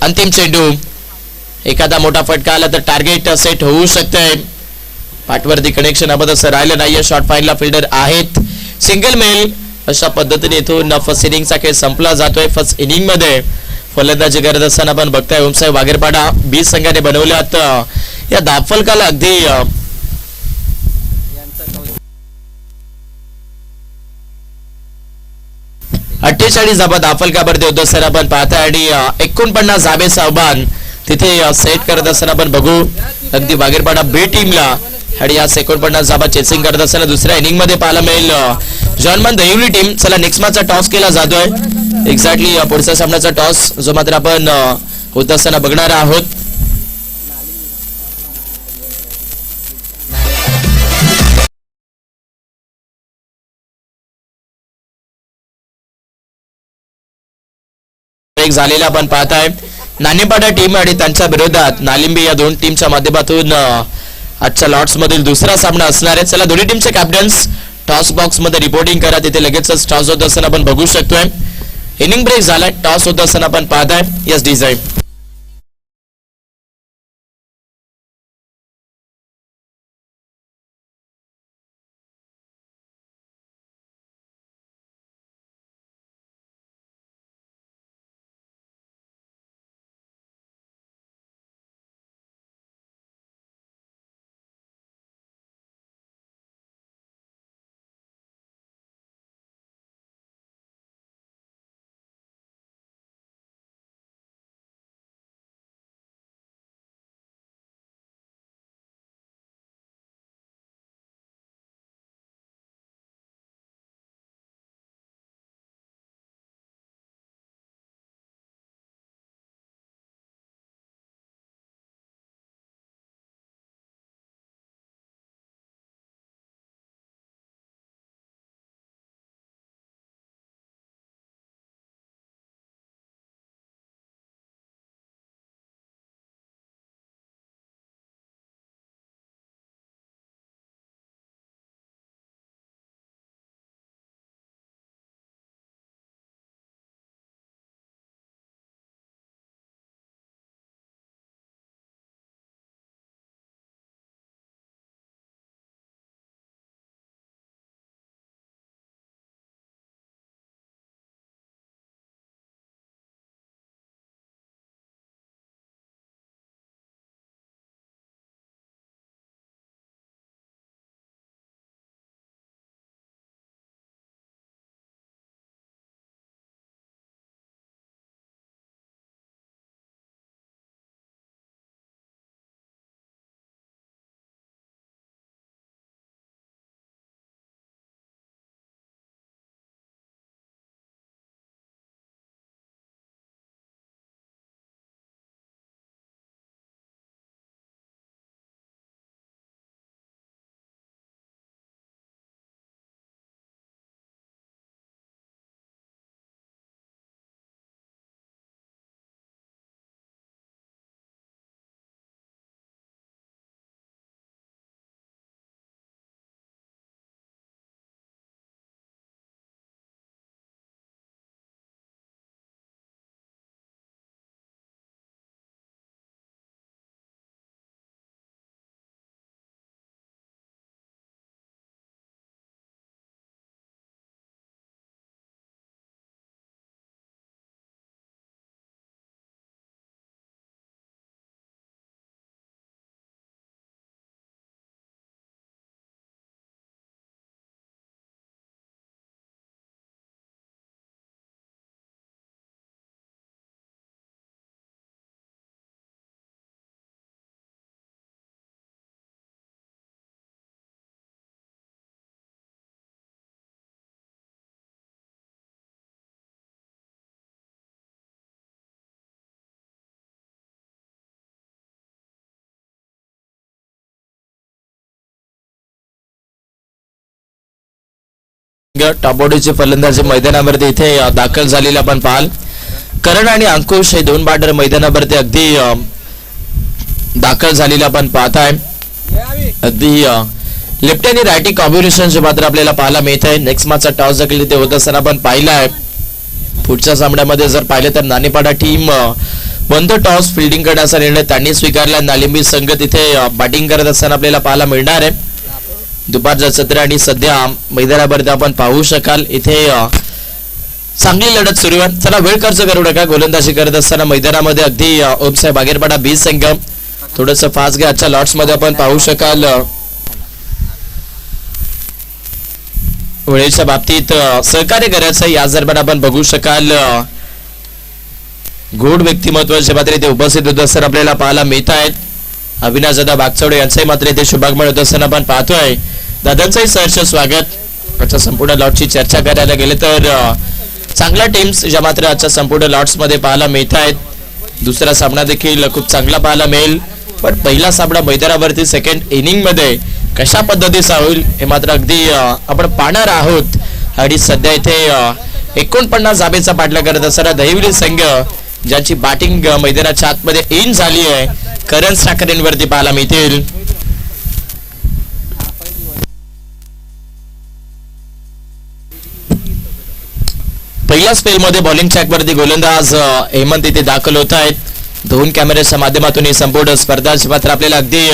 अंतिम चेंडू. एखादा मोठा फटका आला तर टार्गेट सेट होऊ शकतंय. पाठवरती कनेक्शन अब असं राहिलं नाहीये. शॉर्ट फाईनला फिल्डर आहेत. सिंगल मेल अशा पद्धतीने इथून फर्स्ट इनिंगचा खेळ संपला जातोय. फर्स्ट इनिंग मध्ये फलंदाजी करत असताना आपण बघताय ओमसाहेब वागेरपाडा बी संघाने बनवल्यात या धावफलकाला अगदी 48 धाबा धावफलकावरती होत असताना आपण पाहताय आणि 49 धाबेचं आव्हान तिथे सेट करत असताना आपण बघू अगदी वागेरपाडा बी टीमला आणि या 49 धाबा चेसिंग करत असताना दुसऱ्या इनिंग मध्ये पाहायला मिळेल जॉनमन दहिवली टीम. चला नेक्स्ट मॅचचा टॉस केला जातोय. एक्झॅक्टली पुढच्या सामन्याचा टॉस जो मात्र आपण होत असताना बघणार आहोत. झालेला आपण पाहताय नाणेपाडा टीम आणि त्यांच्या विरोधात नालिंबी या दोन टीमच्या माध्यमातून आजच्या लॉट्स मधील दुसरा सामना असणार आहे. चला दोन्ही टीमचे कॅप्टन्स टॉस बॉक्स मध्ये रिपोर्टिंग करा. तिथे लगेचच टॉस होत असताना आपण बघू शकतोय. इनिंग ब्रेक झालाय. टॉस होत असताना आपण पाहताय यस डिझाईन टॉपबॉडीचे फलंदाजी मैदानावरती इथे दाखल झालेले आपण पाहाल. करण आणि अंकुश हे दोन बॅटर मैदानावरती अगदी दाखल झालेले आपण पाहताय. अगदी लेफ्ट आणि रायटी कॉम्बिनेशन जे मात्र आपल्याला पाहायला मिळत आहे. नेक्स्ट मॅचचा टॉस देखील इथे होत असताना आपण पाहिला आहे. पुढच्या सामन्यामध्ये जर पाहिलं तर नाणेपाडा टीम बंद टॉस फिल्डिंग करण्याचा निर्णय त्यांनी स्वीकारला. नालिंबी संघ तिथे बॅटिंग करत असताना आपल्याला पाहायला मिळणार आहे. दुपारचं सत्र आणि सध्या मैदानावरती आपण पाहू शकाल इथे चांगली लढत सुरू आहे. चला वेळ खर्च करू नका. गोलंदाजी करत असताना मैदानामध्ये अगदी ओमसाहेब बागेरपाडा बी संघ थोडस फास्ट घ्या. आजच्या लॉट्स मध्ये आपण पाहू शकाल वेळेच्या बाबतीत सहकार्य करायचं याच दरम्यान आपण बघू शकाल गोड व्यक्तिमत्वाचे मात्र इथे उपस्थित होत असताना आपल्याला पाहायला मिळत आहेत. अविनाश दादा बागचौडे यांचंही मात्र इथे शुभागमन होत असताना आपण पाहतोय. दादांचंही सहर्ष स्वागत. आजच्या संपूर्ण लॉटची चर्चा करायला गेले तर चांगल्या टीम्स ज्या मात्र आजच्या संपूर्ण लॉट्स मध्ये पाहायला मिळत आहेत. दुसरा सामना देखील खूप चांगला पाहायला मिळेल. पण पहिला सामना मैदानावरती सेकंड इनिंग मध्ये कशा पद्धतीचा होईल हे मात्र अगदी आपण पाहणार आहोत. आणि सध्या इथे 49 धाबेचा पाठलाग करत असताना दहिवली संघ ज्यांची बॅटिंग मैदानाच्या आतमध्ये इन झाली आहे करण साखरेंवरती पाहायला मिळतील. पहिल्या स्पेल मध्ये बॉलिंग ट्रॅक वरती गोलंदाज हेमंत इथे दाखल होत आहेत. 2 कॅमेऱ्याच्या माध्यमातून ही संपूर्ण स्पर्धा मात्र आपल्याला अगदी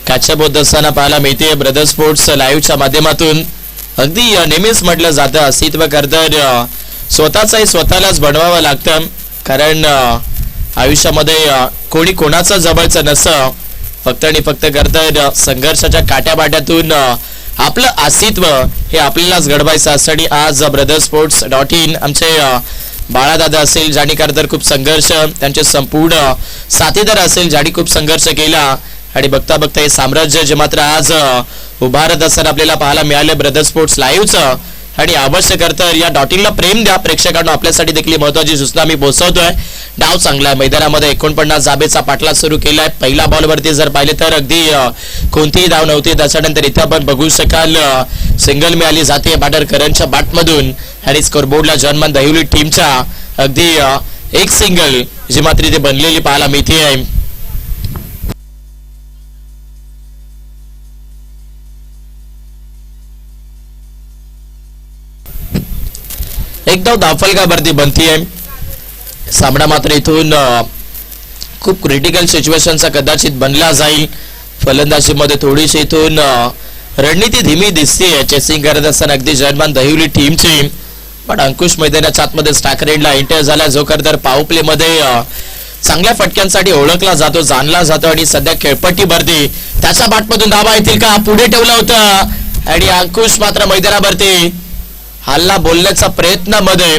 कॅचअप होत असताना पाहायला मिळते. ब्रदर स्पोर्ट्स लाईव्हच्या माध्यमातून अगदी नेहमीच म्हटलं जातं अस्तित्व करतर स्वतःचाही स्वतःलाच बनवावं लागतं. कारण आयुष्यामध्ये कोणी कोणाचं जवळचं नसतं. फक्त आणि फक्त करतर संघर्षाच्या काट्याबाट्यातून आपलं अस्तित्व हे आपल्यालाच घडवायचं असतं. आणि आज brotherssports.in आमचे बाळादादा असेल ज्यांनी करतर खूप संघर्ष त्यांचे संपूर्ण साथीदार असेल ज्यांनी खूप संघर्ष केला आणि बघता बघता हे साम्राज्य जे मात्र आज उभारत असताना आपल्याला पाहायला मिळाले ब्रदर स्पोर्ट्स लाईव्हचं. आणि आवश्यक तर या डॉटिंगला प्रेम द्या प्रेक्षकांना. आपल्यासाठी देखील महत्वाची सूचना मी पोहोचवतोय. डाव चांगला आहे. मैदानामध्ये 49 धाबेचा पाठलाग सुरू केलाय. पहिल्या बॉलवरती जर पाहिले तर अगदी कोणतीही धाव नव्हती. त्याच्यानंतर इथे आपण बघू शकाल सिंगल मिळाली जाते बॅटर करणच्या बॅटमधून. आणि स्कोरबोर्डला जनमान दहिवली टीमच्या अगदी एक सिंगल जी मात्र इथे बनलेली पाहायला मिळते आहे. एक धावफलकावरती बनती आहे. सामना मात्र इथून खूप क्रिटिकल सिच्युएशनचा कदाचित बनला जाईल. फलंदाजीमध्ये थोडीशी इथून रणनीती धीमी दिसते चेसिंग करत असताना अगदी जनमान दहिवली टीमची. पण अंकुश मैदानाच्या आतमध्ये स्टाकर एंडला एंटर झाला जो करतर पॉवर प्ले मध्ये चांगल्या फटक्यांसाठी ओळखला जातो जाणला जातो. आणि सध्या खेळपट्टीवरती त्याच्या बॅटमधून धावा येतील का पुढे ठेवलं होतं आणि अंकुश मात्र मैदानावरती हल्ला बोलण्याचा प्रयत्नामध्ये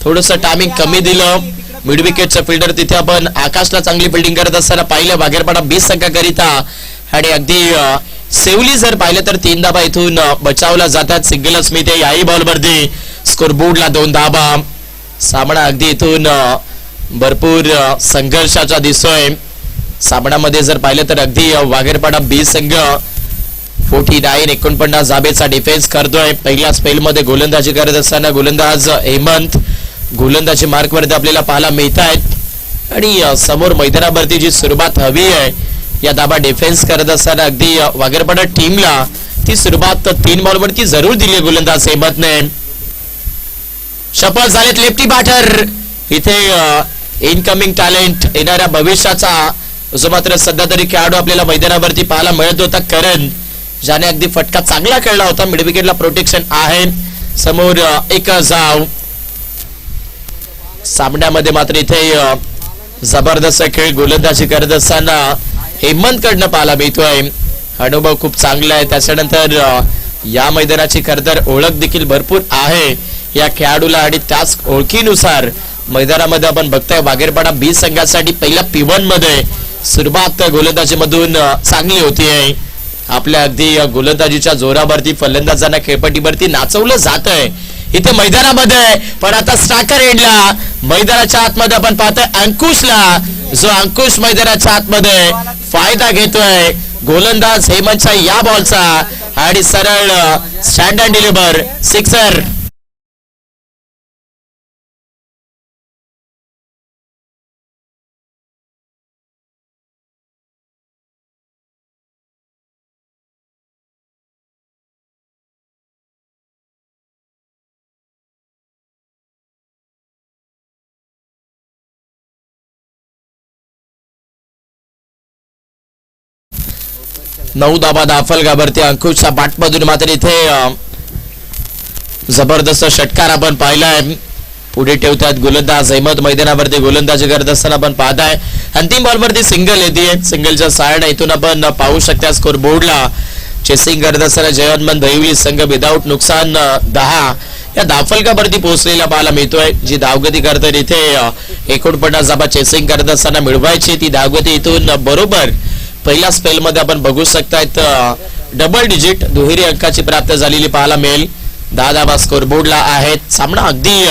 थोडस टायमिंग कमी दिलं. मिड विकेटचं फिल्डर तिथे आपण आकाशला चांगली फिल्डिंग करत असताना पाहिलं बागेरपाडा 20 संघाकरिता. आणि अगदी सेवली जर पाहिलं तर 3 धाबा इथून बचावला जातात. सिंगल स्मिथ याही बॉलवरती स्कोरबोर्डला 2 धाबा. सामना अगदी इथून भरपूर संघर्षाचा दिसतोय. सामन्यामध्ये जर पाहिलं तर अगदी वाघेरपाडा 20 संघ 49 धाबेचा डिफेन्स करतोय. पहिल्या स्पेल मध्ये गोलंदाजी करत असताना गोलंदाज हेमंत गोलंदाजी मार्क वरती आपल्याला पाहायला मिळत आहेत. आणि समोर मैदानावरती जी सुरुवात हवी आहे या धाबा डिफेन्स करत असताना अगदी वाघेरपाडा टीमला ती सुरुवात 3 बॉलवरती जरूर दिली गोलंदाज हेमंतने. सफल झालेत लेफ्टी बॅटर. इथे इनकमिंग टॅलेंट येणाऱ्या भविष्याचा जो मात्र सध्या तरी खेळाडू आपल्याला मैदानावरती पाहायला मिळत होता करण ज्याने अगदी फटका चांगला खेळला होता. मिड विकेटला प्रोटेक्शन आहे. समोर एक जाव. सामन्यामध्ये मात्र इथे जबरदस्त खेळ गोलंदाजी करत असताना हेमंत कडनं पाहायला मिळतोय. अनुभव खूप चांगला आहे. त्याच्यानंतर या मैदानाची खरतर ओळख देखील भरपूर आहे या खेळाडूला. आणि त्याच ओळखीनुसार मैदानामध्ये आपण बघताय वाघेरपाडा 20 संघासाठी पहिल्या P1 मध्ये सुरुवात गोलंदाजी मधून चांगली होती आहे. आपल्या अगदी गोलंदाजीच्या जोरावरती फलंदाजांना खेळपट्टीवरती नाचवलं जात आहे इथे मैदानामध्ये. पण आता स्टाकर एंडला मैदानाच्या आतमध्ये आपण पाहतोय अंकुशला जो अंकुश मैदानाच्या आतमध्ये फायदा घेतोय गोलंदाज हेमंतच्या या बॉलचा. आणि सरळ स्टँड अँड डिलिव्हर सिक्सर. 9 धाबा दाफलगावरती अंकुशच्या बॅटमधून मात्र इथे जबरदस्त षटकार आपण पाहिलाय. पुढे ठेवतात गोलंदाज अहमद मैदानावरती गोलंदाजी करत असताना आपण पाहताय. अंतिम बॉलवरती सिंगल येते. सिंगलच्या साइड इथून आपण पाहू शकता स्कोर बोर्डला चेसिंग करत असताना जयवंतमन दहिवली संघ विदाऊट नुकसान 10 या दाफलगावरती पोहोचलेला पाहायला मिळतोय. जी धावगती करतात इथे 49 धाबा चेसिंग करत असताना मिळवायची ती धावगती इथून बरोबर पहिल्या स्पेल मध्ये आपण बघू शकतायत डबल डिजिट दुहेरी अंकाची प्राप्त झालेली पाहायला मिळेल. 10 धाबा स्कोर बोर्डला आहेत. सामना अगदी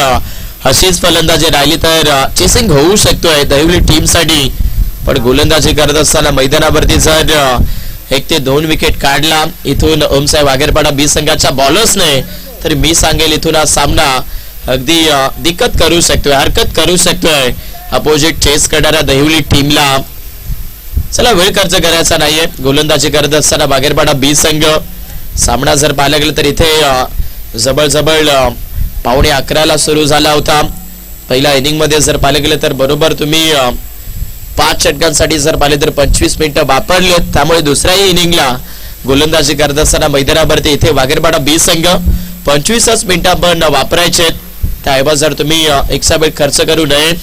अशीच फलंदाजी राहिली तर चेसिंग होऊ शकतोय दहिवली टीम साठी. पण गोलंदाजी करत असताना मैदानावरती जर 1 ते 2 विकेट काढला इथून ओमसाहेब वाघेरपाडा बी संघाच्या बॉलर्सने तर मी सांगेल इथून हा सामना अगदी दिक्कत करू शकतोय हरकत करू शकतोय अपोजिट चेस करणाऱ्या दहिवली टीमला. चला वेळ खर्च करायचा नाहीये. गोलंदाजी करत असताना वाघेरपाडा बी संघ सामना जर पाहायला गेलं तर इथे जबळ 11:15 सुरू झाला होता. पहिल्या इनिंग मध्ये जर पाहिलं गेलं तर बरोबर तुम्ही 5 षटकांसाठी जर पाहिले तर 25 मिनिटं वापरलेत. त्यामुळे दुसऱ्याही इनिंगला गोलंदाजी करत असताना मैदानावरती इथे वाघेरपाडा बी संघ 25 मिनिटं पण वापरायचे. त्याऐवजी जर तुम्ही एक्स्ट्रा वेळ खर्च करू नये.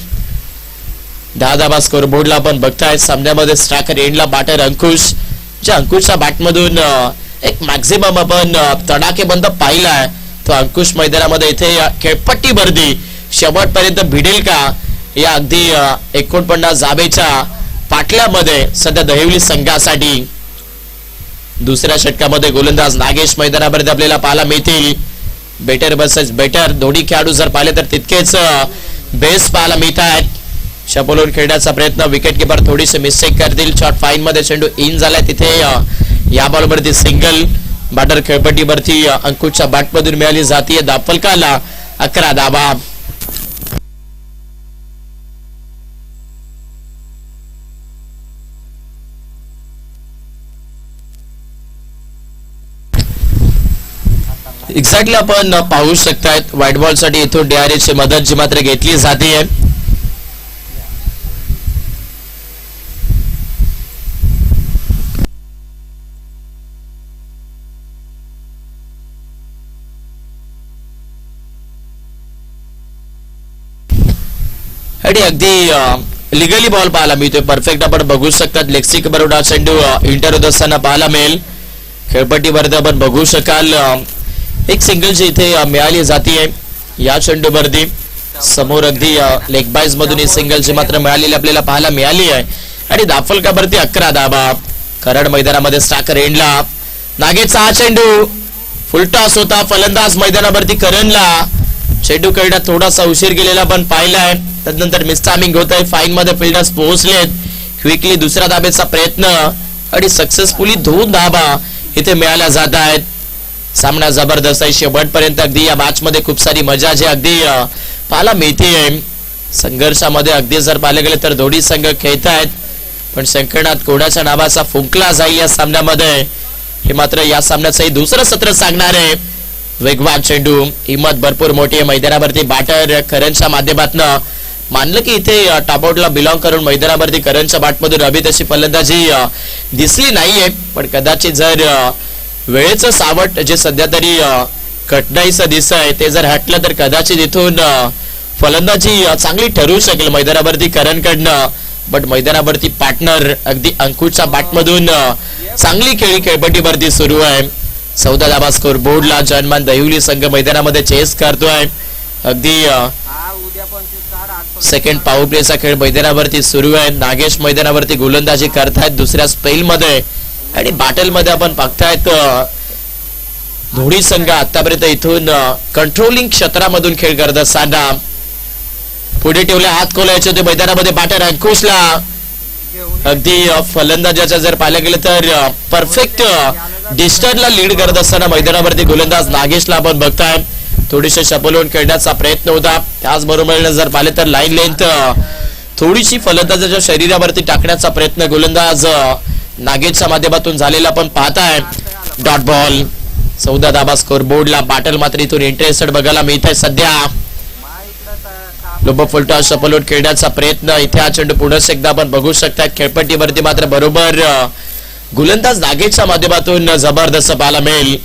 10 धाबा स्कोर बोर्डला आपण बघताय. सामन्यामध्ये स्ट्रायकर एंडला बॅटर अंकुश ज्या अंकुशच्या बॅटमधून एक मॅक्झिमम आपण तडाखेबंद पाहिलाय तो अंकुश मैदानामध्ये इथे खेळपट्टी भरती शेवटपर्यंत भिडेल का या अगदी 49 धाबेच्या पाटल्यामध्ये सध्या दहिवली संघासाठी. दुसऱ्या षटकामध्ये गोलंदाज नागेश मैदानावरती आपल्याला पाहायला मिळतील. बेटर वर्सेस बेटर दोन्ही खेळाडू जर पाहिले तर तितकेच बेस्ट पाहायला मिळत आहेत. शपोलून खेळण्याचा प्रयत्न विकेट किपर थोडीशी मिस्टेक करतील. शॉट फाईन मध्ये चेंडू इन झालाय तिथे या बॉलवरती सिंगल बॅटर खेळपट्टीवरती अंकुशच्या बॅटमधून मिळाली जातीय दाफलकाला 11 धाबा. एक्झॅक्टली आपण पाहू शकतायत व्हाईट बॉल साठी इथून डीआरएस ची मदत जी मात्र घेतली जाते. आणि अगदी लिगली बॉल पाहायला मिळतोय. परफेक्ट आपण बघू शकतात. लेक्सिक बरोडा चेंडू इंटर होत असताना पाहायला मिळेल. खेळपट्टीवरती आपण बघू शकाल एक सिंगल जी इथे मिळाली जाते या चेंडूवरती. समोर अगदी लेग बाईज मधून ही सिंगल जी मात्र मिळालेली आपल्याला पाहायला मिळाली आहे. आणि दाफलकावरती 11 धाबा. कराड मैदानामध्ये स्ट्रायकर एंडला नागेशचा हा चेंडू फुलटॉस होता. फलंदाज मैदानावरती करणला चेंडू खेळण्यात थोडासा उशीर गेलेला पण पाहिलाय. त्यानंतर मिसटायमिंग होत आहे. फाईन मध्ये फिल्डर्स पोहोचलेत. क्विकली दुसऱ्या धाब्याचा प्रयत्न आणि सक्सेसफुली 2 धाबा इथे मिळाल्या जात आहेत. सामना जबरदस्त आहे शेवटपर्यंत. अगदी या मॅच मध्ये खूप सारी मजा जी अगदी पाहायला मिळते. संघर्षामध्ये अगदी जर पाहिले गेले तर दोन्ही संघ खेळत आहेत. पण संकटात कोणाच्या नावाचा फुंकला जाईल या सामन्यामध्ये हे मात्र या सामन्याचंही दुसरं सत्र सांगणार आहे. वेगवान चेंडू हिंमत भरपूर मोठी आहे मैदानावरती. बॅटर करणच्या माध्यमातून मानलं की इथे टॉपआउटला बिलॉंग करून मैदानावरती करणच्या बॅटमधून हवी तशी फलंदाजी दिसली नाहीये. पण कदाचित जर वेळेचं सावट जे सध्या तरी कठीणाईचं दिसतंय ते जर हटलं तर कदाचित इथून फलंदाजी चांगली ठरू शकेल मैदानावरती करणकडनं. बट मैदानावरती पार्टनर अगदी अंकुशच्या बॅटमधून चांगली खेळपट्टीवरती सुरू आहे. 14 धाबा स्कोर बोर्डला. जनमान दहिवली संघ मैदानामध्ये चेस करतोय. अगदी सेकंड पॉवर प्लेचा खेळ मैदानावरती सुरू आहे. नागेश मैदानावरती गोलंदाजी करतायत दुसऱ्या स्पेल मध्ये. आणि बॅटल मध्ये आपण बघतायत दोन्ही संघ आतापर्यंत इथून कंट्रोलिंग क्षेत्रामधून खेळ करत असताना पुढे ठेवले हात खोलायचे होते मैदानामध्ये. बॅटर अंकुशला अगदी फलंदाजाच्या जर पाहिलं गेलं तर परफेक्ट डिस्टन्सला लीड करत असताना मैदानावरती गोलंदाज नागेशला आपण बघताय. थोडीशी शपलवून खेळण्याचा प्रयत्न होता. त्याचबरोबर जर पाहिले तर लाईन लेंथ थोडीशी फलंदाजाच्या शरीरावरती टाकण्याचा प्रयत्न गोलंदाज नागेशच्या माध्यमातून झालेला पण पाहताय. Dot ball. 14 धाबा स्कोर बोर्डला. बॅटल मात्र इथून इंटरेस्टेड बघायला मिळत आहे सध्या. लोब फुलटॉस शपलवून खेळण्याचा प्रयत्न. इथे हा चेंडू पुन्हा एकदा आपण बघू शकता खेळपट्टीवरती मात्र बरोबर गोलंदाज नागेशच्या माध्यमातून जबरदस्त पाहायला मिळेल.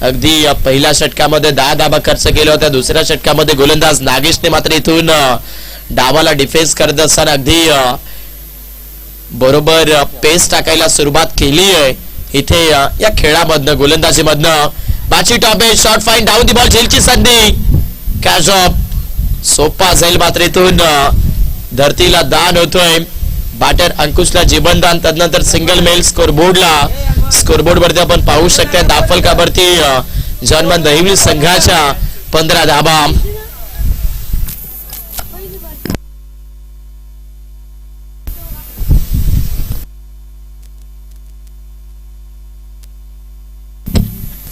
अगदी पहिल्या षटकामध्ये 10 धाबा खर्च केल्या होत्या. दुसऱ्या षटकामध्ये गोलंदाज नागेशने मात्र इथून डावाला डिफेन्स करत असताना अगदी बरोबर पेस टाकायला सुरुवात केली आहे. इथे या खेळामधनं गोलंदाजीमधनं बाची टॉपे short fine down the ball झेलची संधी कॅच ऑफ सोपा जाईल मात्र इथून धरतीला दान होतोय. बॅटर अंकुशला जीवनदान तदनंतर सिंगल मेल स्कोरबोर्ड वरती आपण पाहू शकता दाफलकावरती जनमन दहिवली संघाच्या 15 धाबा.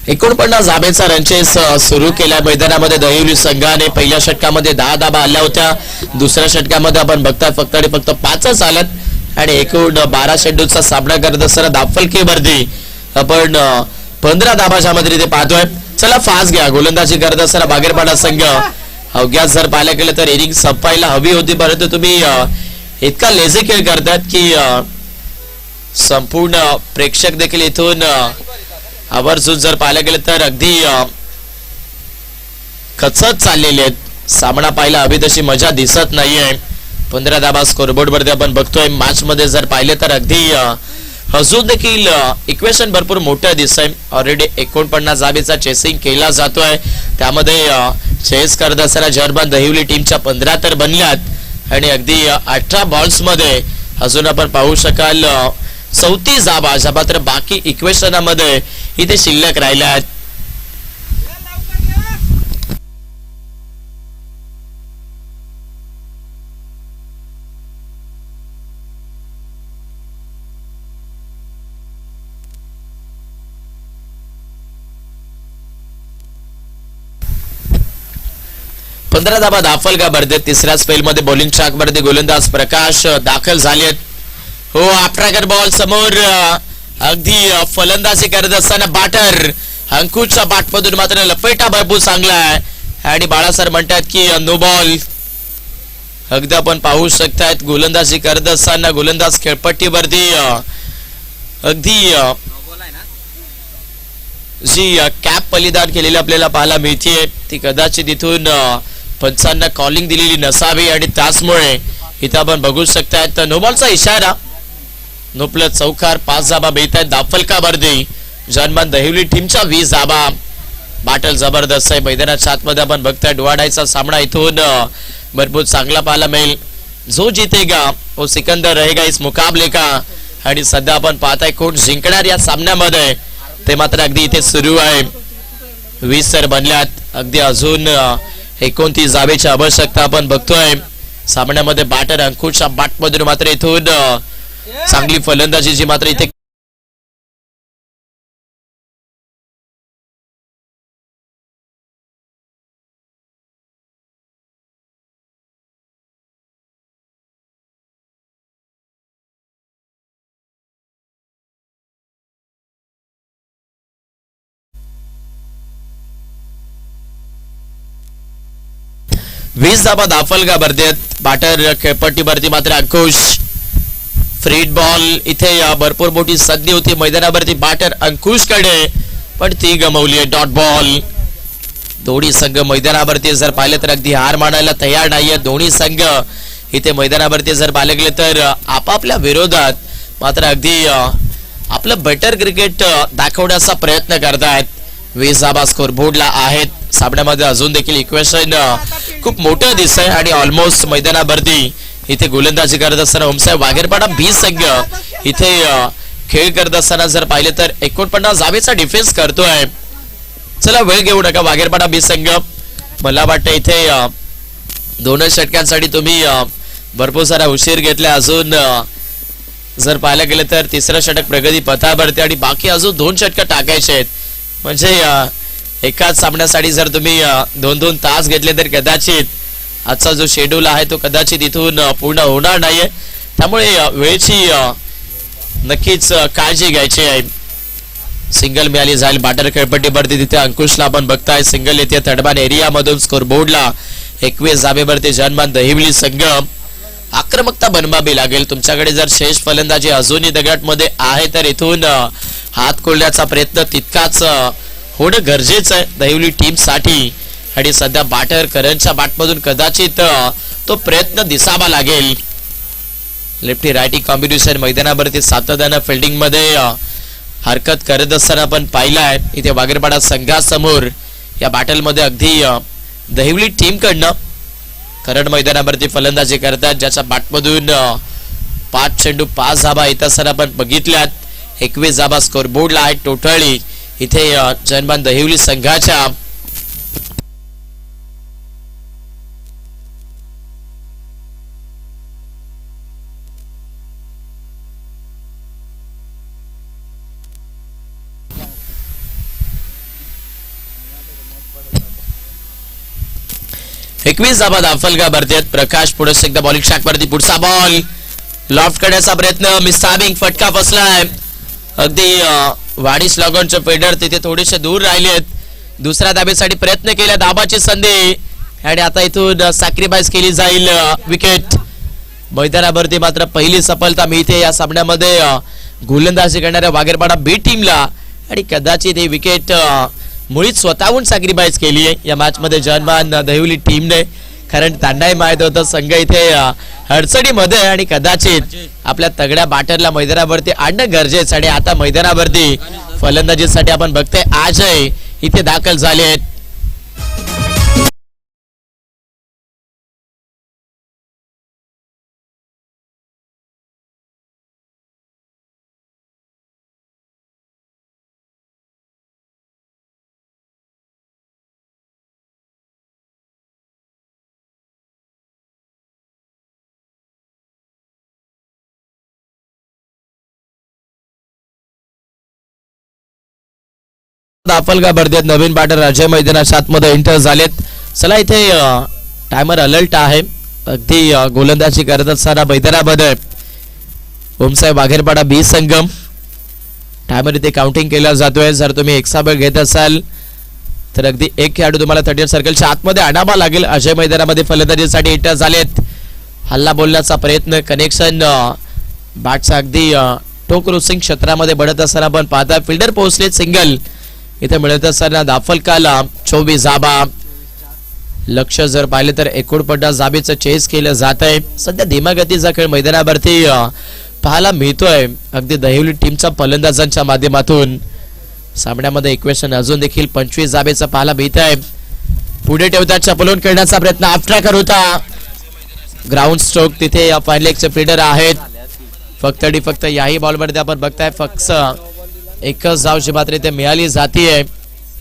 एकोणपन्नास धाब्याचा रनचेस सुरू केला मैदानामध्ये दहिवली संघाने. पहिल्या षटकामध्ये 10 धाबा आल्या होत्या. दुसऱ्या षटकामध्ये आपण बघताय फक्त 5च आल्यात आणि एकूण 12 शेड्यूलचा सामना करत असताना दाफलकेवरती आपण 15 धाबाच्या मध्ये इथे पाहतोय. चला फास्ट घ्या. गोलंदाजी करत असताना बागेरपाडा संघ अवघ्यात जर पाहायला गेलं तर इनिंग संपायला हवी होती, परंतु तुम्ही इतका लेझी खेळ करतात की संपूर्ण प्रेक्षक देखील इथून आवर्जून जर पाहायला गेलं तर अगदी खचत चाललेले आहेत. सामना पाहायला हवी तशी मजा दिसत नाहीये. 15 धाबा स्कोरबोर्ड वरती आपण बघतोय. मॅच मध्ये जर पाहिले तर अगदी अजून देखील इक्वेशन भरपूर मोठं दिसतंय. ऑलरेडी 49 धाबेचा चेसिंग केला जातोय. त्यामध्ये चेस करत असताना जर्मन दहिवली टीमच्या 15 तर बनल्यात आणि अगदी 18 बॉल्स मध्ये अजून आपण पाहू शकाल 34 धाबा ज्या मात्र बाकी इक्वेशनामध्ये इथे शिल्लक राहिल्या आहेत. पंधरा धाबा दाफलकावरती. तिसऱ्या स्पेल मध्ये बॉलिंग ट्रॅक वरती गोलंदाज प्रकाश दाखल झालेत. हो आफ्ट्रॅकर बॉल समोर अगदी फलंदाजी करत असताना बॅटर अंकुशच्या बॅटमधून मात्र लपेटा भरपूर चांगला आहे आणि बाळासर म्हणतात की नो बॉल. अगदी आपण पाहू शकतायत गोलंदाजी करत असताना गोलंदाज खेळपट्टीवरती अगदी जी कॅप परिधान केलेली आपल्याला पाहायला मिळते ती कदाचित इथून पंचांना कॉलिंग दिलेली नसावी आणि त्याचमुळे इथं आपण बघू शकतायत नो बॉलचा इशारा. नो प्लस चौकार 5 धाबा मिळत आहेत दाफलकावरती. जनमन दहिवली टीमच्या 20 धाबा. बॅटल जबरदस्त आहे. मैदानाच्या आतमध्ये आपण बघताय डोळायचा सामना इथून भरपूर चांगला पाहायला मिळेल. जो जीतेगा वो सिकंदर रहेगा इस मुकाबले का. आणि सध्या आपण पाहताय कोण जिंकणार या सामन्यामध्ये ते मात्र अगदी इथे सुरू आहे. 20 तर बनल्यात. अगदी अजून 29 धाबेची आवश्यकता आपण बघतोय. सामन्यामध्ये बॅटर अंकुशच्या बॅटमधून मात्र इथून चांगली फलंदाजी जी मात्र इथे वीस धाबा दाफलकावरती. बॅटर खेळपट्टीवरती मात्र अंकुश. फ्रीड बॉल इथे भरपूर मोठी संधी होती मैदानावरती बॅटर अंकुश कडे पण ती गमावली आहे. Dot ball. दोन्ही संघ मैदानावरती जर पाहिले तर अगदी हार मानायला तयार नाहीये. दोन्ही संघ इथे मैदानावरती जर पाहिले गेले तर आपापल्या विरोधात मात्र अगदी आपलं बेटर क्रिकेट दाखवण्याचा प्रयत्न करतायत. 20 धाबा स्कोर बोर्डला आहेत. सामन्यामध्ये अजून देखील इक्वेशन खूप मोठं दिसतंय आणि ऑलमोस्ट मैदानावरती इथे गोलंदाजी करत असताना ओमसाहेब वाघेरपाडा 20 संघ इथे खेळ करत असताना जर पाहिले तर 49 धाबेचा डिफेन्स करतोय. चला वेळ घेऊ नका वाघेरपाडा 20 संघ. मला वाटतं इथे 2 षटकांसाठी तुम्ही भरपूर सारा उशीर घेतला. अजून जर पाहायला गेलं तर तिसरं षटक प्रगती पथावरती आणि बाकी अजून 2 षटक टाकायचे आहेत. म्हणजे एकाच सामन्यासाठी जर तुम्ही 2-2 तास घेतले तर कदाचित आजचा जो शेड्यूल आहे तो कदाचित इथून पूर्ण होणार नाहीये. त्यामुळे वेळेची नक्कीच काळजी घ्यायची आहे. सिंगल मिळाली जाईल बॅटर खेळपट्टीवरती. तिथे अंकुशला आपण बघताय सिंगल येते तडबान एरिया मधून स्कोर बोर्डला 21 धाबेवरती जनमान दहिवली संघ आक्रमकता बनवावी लागेल. तुमच्याकडे जर शेष फलंदाजी अजूनही दगडामध्ये आहे तर इथून हात खोलण्याचा प्रयत्न तितकाच होणं गरजेचं आहे दहिवली टीम साठी. आणि सध्या बॅटर करणच्या बॅटमधून कदाचित तो प्रयत्न दिसावा लागेल. लेफ्टी रायटी कॉम्बिनेशन मैदानावरती सातत्यानं फिल्डिंग मध्ये हरकत करत असताना आपण पाहिलाय. इथे वागरपाडा संघासमोर या बॅटल मध्ये अगदी दहिवली टीम कडनं करण मैदानावरती फलंदाजी करतात, ज्याच्या बॅटमधून 5 चेंडू 5 धाबा येत असताना आपण बघितल्यात. 21 धाबा स्कोर बोर्डला आहे टोटली इथे जनमान दहिवली संघाच्या. एकवीस धाबा दाफलगा भरतात. प्रकाश पुढे एकदा बॉलिंग शॉट वरती पुढचा बॉल लॉफ्ट करण्याचा प्रयत्न, मिसटायमिंग, फटका फसलाय. अगदी वाडीस लगॉनचे फेडर तिथे थोडेसे दूर राहिलेत. दुसऱ्या धाबेसाठी प्रयत्न केला, धाबाची संधी आणि आता इथून सॅक्रिफाईस केली जाईल विकेट. मैदानावरती मात्र पहिली सफलता मिळते या सामन्यामध्ये गोलंदाजी करणाऱ्या वागरपाडा बी टीमला. आणि कदाचित ही विकेट मुळीच स्वतःहून सॅक्रिफाईस केली आहे या मॅच मध्ये जनमान दहिवली टीमने. कारण त्यांनाही माहित होतं संघ इथे अडचणीमध्ये आणि कदाचित आपल्या तगड्या बॅटरला मैदानावरती आणणं गरजेचं. आणि आता मैदानावरती फलंदाजीसाठी आपण बघतोय अजय इथे दाखल झाले आहेत. दाफलगा भरतात. नवीन बॅटर अजय मैदानाच्या आतमध्ये एंटर झालेत. चला इथे टायमर अलर्ट आहे. अगदी गोलंदाजी करत असताना मैदानामध्ये ओमसाहेब वाघेरपाडा बी संगम टायमर इथे काउंटिंग केला जातोय. जर तुम्ही एक्स्ट्रा बॉल घेत असाल तर अगदी एक खेळाडू तुम्हाला 30 सर्कलच्या आतमध्ये आणावा लागेल. अजय मैदानामध्ये फलंदाजीसाठी एंटर झालेत. हल्ला बोलण्याचा प्रयत्न, कनेक्शन बॅटचा अगदी टो क्रॉसिंग क्षेत्रामध्ये बढ़त असताना आपण पाहता. फिल्डर पोहोचले सिंगल इथे मिळत असताना दाफलकाला 24 धाबा. लक्ष जर पाहिले तर 49 धाबेचं चेस केलं जात आहे. सध्या धीमागतीचा खेळ मैदानावरती पाहायला मिळतोय अगदी दहिवली टीमच्या फलंदाजांच्या माध्यमातून. सामन्यामध्ये इक्वेशन अजून देखील 25 धाबेचं पाहायला मिळत आहे. पुढे ठेवतात, चपलून करण्याचा प्रयत्न आफ्ट्रॅकर होता. ग्राउंड स्ट्रोक तिथे फायनलेगचे फील्डर आहेत. फक्त याही बॉलमध्ये आपण बघताय फक्त एकच धावची मात्र इथे मिळाली जातीये.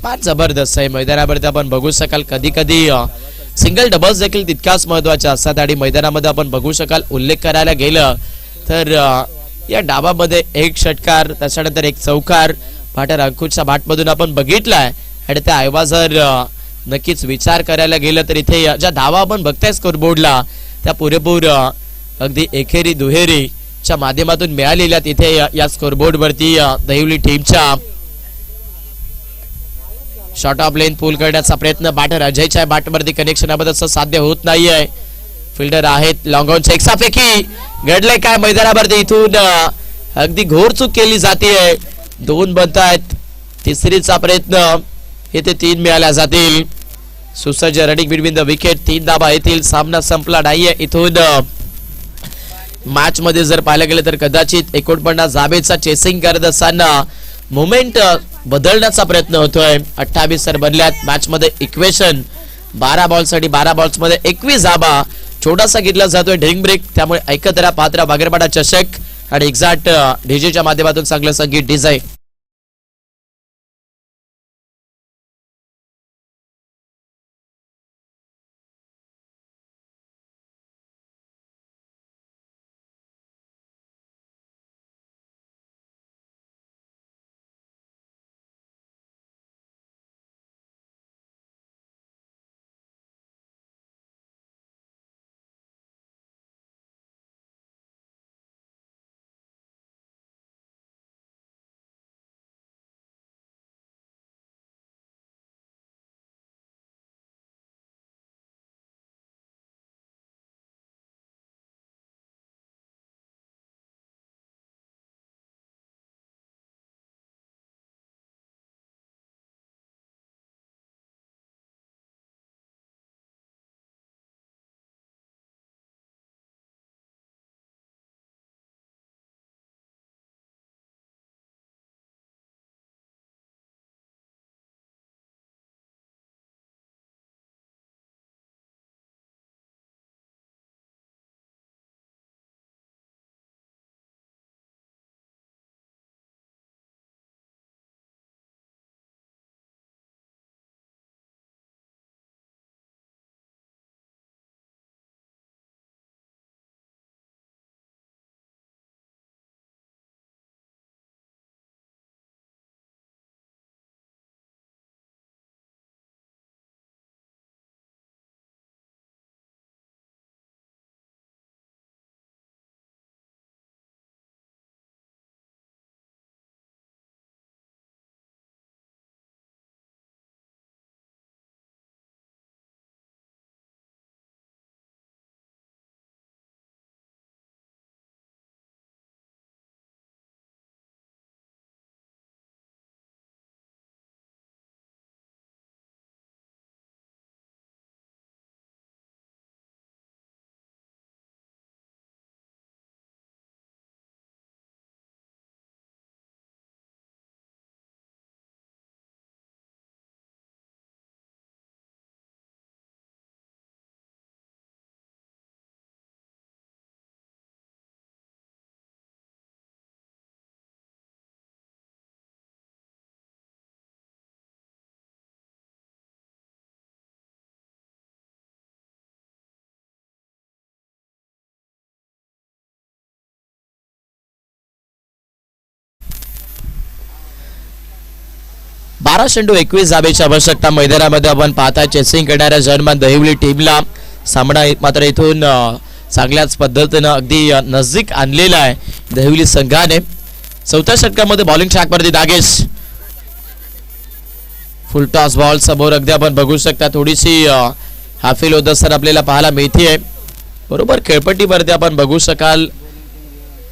फार जबरदस्त आहे. मैदानावरती आपण बघू शकाल कधी कधी सिंगल डबल्स देखील तितक्याच महत्वाच्या असतात. आणि मैदानामध्ये आपण बघू शकाल उल्लेख करायला गेलं तर या डावामध्ये एक षटकार, त्याच्यानंतर एक चौकार पाटर अंकुशच्या बॅटमधून आपण बघितलाय. आणि त्या ऐवज जर नक्कीच विचार करायला गेलं तर इथे ज्या धावा आपण बघताय स्कोरबोर्डला त्या पुरेपूर अगदी एकेरी दुहेरी च्या माध्यमातून मिळालेल्या तिथे या स्कोरबोर्ड वरती दहिवली टीमच्या. शॉर्ट ऑफ लेन पूल करण्याचा प्रयत्न बॅटर अजयच्या बॅटवरती कनेक्शन असं साध्य होत नाहीये. फिल्डर आहेत लॉंग ऑन एक्सापैकी घडले काय मैदानावरती इथून अगदी घोर चूक केली जाते. 2 बनतायत. तिसरीचा प्रयत्न इथे 3 मिळाल्या जातील. सुसज्ज रनिंग बिटवीन द विकेट. 3 धाबा येतील. सामना संपला नाहीये. इथून मॅच मध्ये जर पाहायला गेलं तर कदाचित 49 धाबेचा चेसिंग करत असताना मोमेंट बदलण्याचा प्रयत्न होतोय. 28 रन बनल्यात. मॅच मध्ये इक्वेशन 12 बॉलसाठी 12 बॉल्स मध्ये 21 धाबा छोटासा घेतला जातोय ड्रिंक ब्रेक. त्यामुळे ऐकत राहा पात्रा वागरपाडा चषक आणि एक्झॅक्ट डीजेच्या माध्यमातून चांगलं संगीत डिझाईन. 12 चेंडू 21 धावेची आवश्यकता मैदानामध्ये आपण पाहता चेसिंग करणाऱ्या जर्मन दहिवली टीमला सामना मात्र इथून चांगल्याच पद्धतीने अगदी नजदीक आणलेला आहे दहिवली संघाने. चौथ्या षटकामध्ये बॉलिंग ट्रॅकवरती नागेश फुल टॉस बॉल समोर अगदी आपण बघू शकता थोडीशी हाफिल होत असताना आपल्याला पाहायला मिळते. बरोबर खेळपट्टीवरती आपण बघू शकाल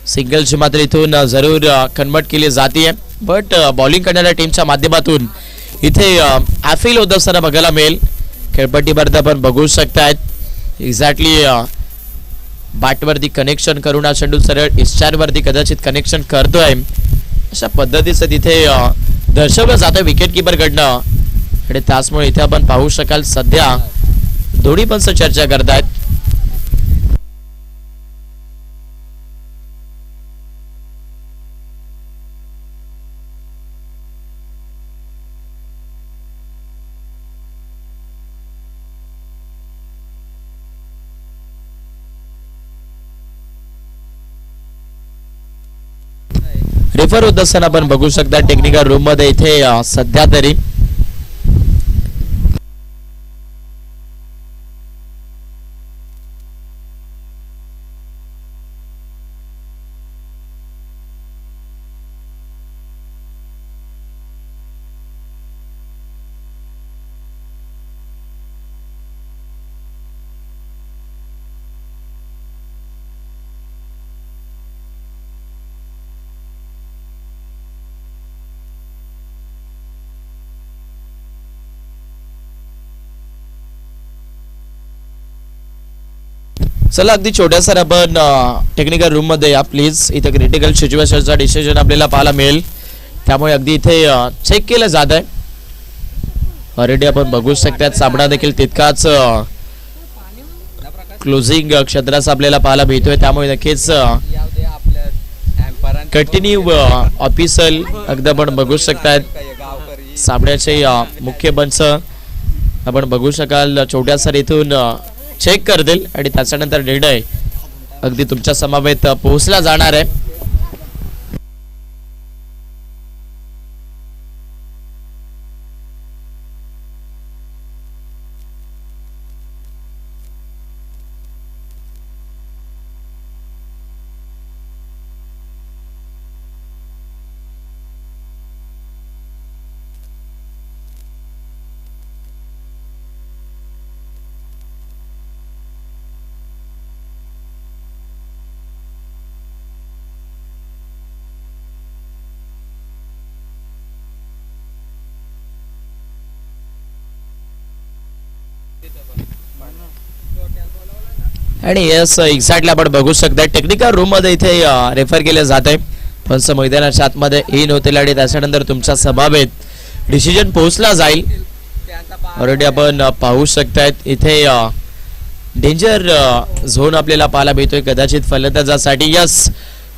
सिंगलची मात्र इथून जरूर कन्वर्ट केली जाते बट बॉलिंग करणाऱ्या टीमच्या माध्यमातून इथे हाफिल होत असताना बघायला मिळेल. खेळपट्टीवरती आपण बघू शकतायत एक्झॅक्टली बॅटवरती कनेक्शन करून हा चेंडू सरळ इस्टारवरती कदाचित कनेक्शन करतोय अशा पद्धतीचं तिथे दर्शवलं जातं विकेट किपरकडनं आणि त्याचमुळे इथे आपण पाहू शकाल सध्या दोन्ही पंच चर्चा करतायत. रेफर होत असताना आपण बघू शकता टेक्निकल रूम मध्ये इथे सध्या तरी चला अगदी छोट्यासर आपण टेक्निकल रूम मध्ये या प्लीज. इथे क्रिटिकल सिच्युएशनचा डिसिजन आपल्याला पाहायला मिळेल त्यामुळे अगदी इथे चेक केलं जात आहे. ऑलरेडी आपण बघू शकतात सामना देखील तितकाच क्लोजिंग क्षेत्राचा आपल्याला पाहायला मिळतोय त्यामुळे नक्कीच कंटिन्यू ऑफिशियल अगदी आपण बघू शकतात सामन्याचे मुख्य पंच आपण बघू शकाल छोट्यासर इथून चेक करतील आणि त्याच्यानंतर निर्णय अगदी तुमच्या समवेत पोहोचला जाणार आहे. आणि यस एक्झॅक्टली आपण बघू शकता टेक्निकल रूम मध्ये इथे रेफर केले जात आहे पंच मैदानाच्या आतमध्ये इन होतील आणि त्याच्यानंतर तुमच्या समवेत डिसिजन पोहोचला जाईल. ऑलरेडी आपण पाहू शकतायत इथे डेंजर झोन आपल्याला पाहायला मिळतोय कदाचित फलंदाजासाठी. यस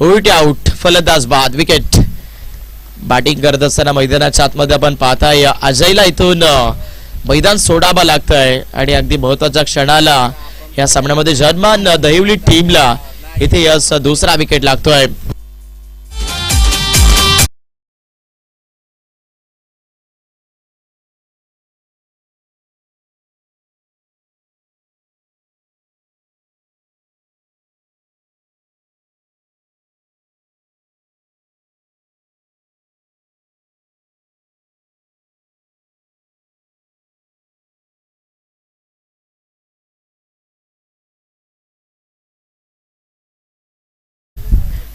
उलट आउट फलंदाज बाद विकेट. बॅटिंग करत असताना मैदानाच्या आतमध्ये आपण पाहताय अजयला इथून मैदान सोडावं लागतंय आणि अगदी महत्वाच्या क्षणाला या सामन्यामध्ये जर्मन दहिवली टीमला इथे यस दुसरा विकेट लागतोय.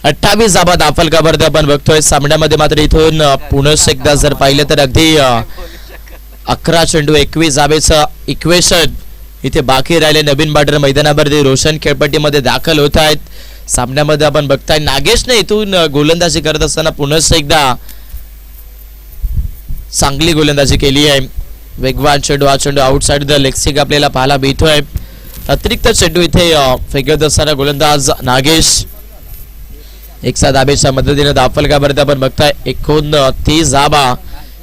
अठ्ठावीस धावा दाफलकावरती आपण बघतोय सामन्यामध्ये मात्र इथून पुन्हा एकदा जर पाहिलं तर अगदी 11 चेंडू 21 धावेचं इक्वेशन इथे बाकी राहिले. नवीन बॅटर मैदानावरती रोशन खेळपट्टीमध्ये दाखल होत आहेत. सामन्यामध्ये आपण बघताय नागेशने इथून गोलंदाजी करत असताना पुन्हा एकदा चांगली गोलंदाजी केली आहे. वेगवान चेंडू हा चेंडू आउटसाइड द लेग आपल्याला पाहायला मिळतोय. अतिरिक्त चेंडू इथे फेकत असताना गोलंदाज नागेश 1 धावेच्या मदतीने दाफलकावरती आपण बघताय 29 धावा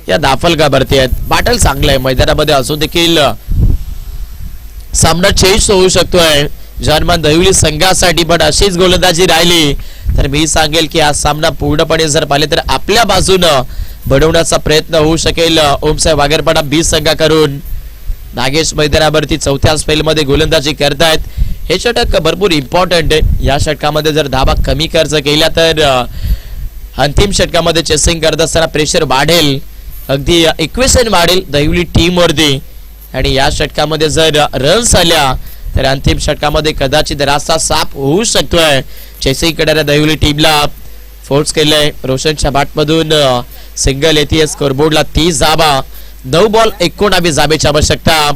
या दाफलकावरती आहेत. बॅटल चांगलं आहे मैदानामध्ये असून देखील सामना चेंज होऊ शकतोय जर्मन दहिवली संघासाठी. पण अशीच गोलंदाजी राहिली तर मी सांगेल की हा सामना पूर्णपणे जर पाहिले तर आपल्या बाजूनं बनवण्याचा प्रयत्न होऊ शकेल ओमसाहेब वागेरपाडा बी संघाकडून. नागेश मैदानावरती चौथ्या स्पेलमध्ये गोलंदाजी करतायत. हे षटक भरपूर इम्पॉर्टंट आहे. या षटकामध्ये जर धाबा कमी खर्च केला तर अंतिम षटकामध्ये चेसिंग करत असताना प्रेशर वाढेल, अगदी इक्वेशन वाढेल दहिवली टीम वरती. आणि या षटकामध्ये जर रन्स आल्या तर अंतिम षटकामध्ये कदाचित रास्ता साफ होऊ शकतोय. चेसिंग करणाऱ्या दहिवली टीमला फोर्स केलंय. रोशनच्या बॅटमधून सिंगल येते. स्कोरबोर्डला 30 धाबा. 9 बॉल 19 धाब्याची आवश्यकता.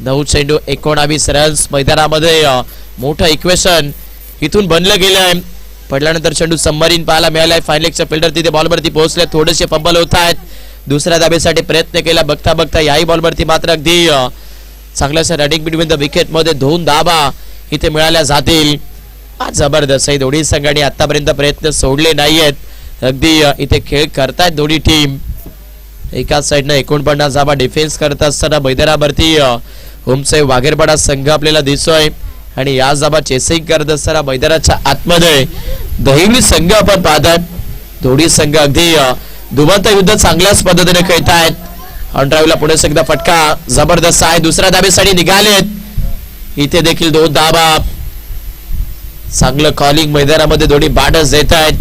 9 चेंडू 19 रन्स. मैदानामध्ये मोठं इक्वेशन इथून बनलं गेलंय. पडल्यानंतर चेंडू सबमरीन पाहायला मिळालाय. फायलेक्सच्या फिल्डर तिथे बॉलवरती पोहोचले. थोडेसे फंबल होत आहेत. दुसऱ्या धाब्यासाठी प्रयत्न केला. बघता बघता याही बॉलवरती मात्र अगदी चांगल्याशा रनिंग बिटवीन द विकेट मध्ये 2 धाबा इथे मिळाल्या जातील. जबरदस्त आहे. दोन्ही संघांनी आतापर्यंत प्रयत्न सोडले नाहीयेत. अगदी इथे खेळ करतायत दोन्ही टीम. एका साइडनं 49 धाबा डिफेन्स करत असताना मैदानावरती ओमसाहेब वागेरपाडा संघ आपल्याला दिसतोय. आणि या धाबा चेसिंग करत असताना मैदानाच्या आतमध्ये दहिवली संघ आपण पाहतात. दोन्ही संघ अगदी दुमंत युद्ध चांगल्याच पद्धतीने खेळतायत. ऑन ड्राईव्हला पुढे एकदा फटका जबरदस्त आहे. दुसऱ्या धाब्यासाठी निघालेत. इथे देखील 2 धाबा. चांगलं कॉलिंग मैदानामध्ये दोन्ही बॅटर्स देत आहेत.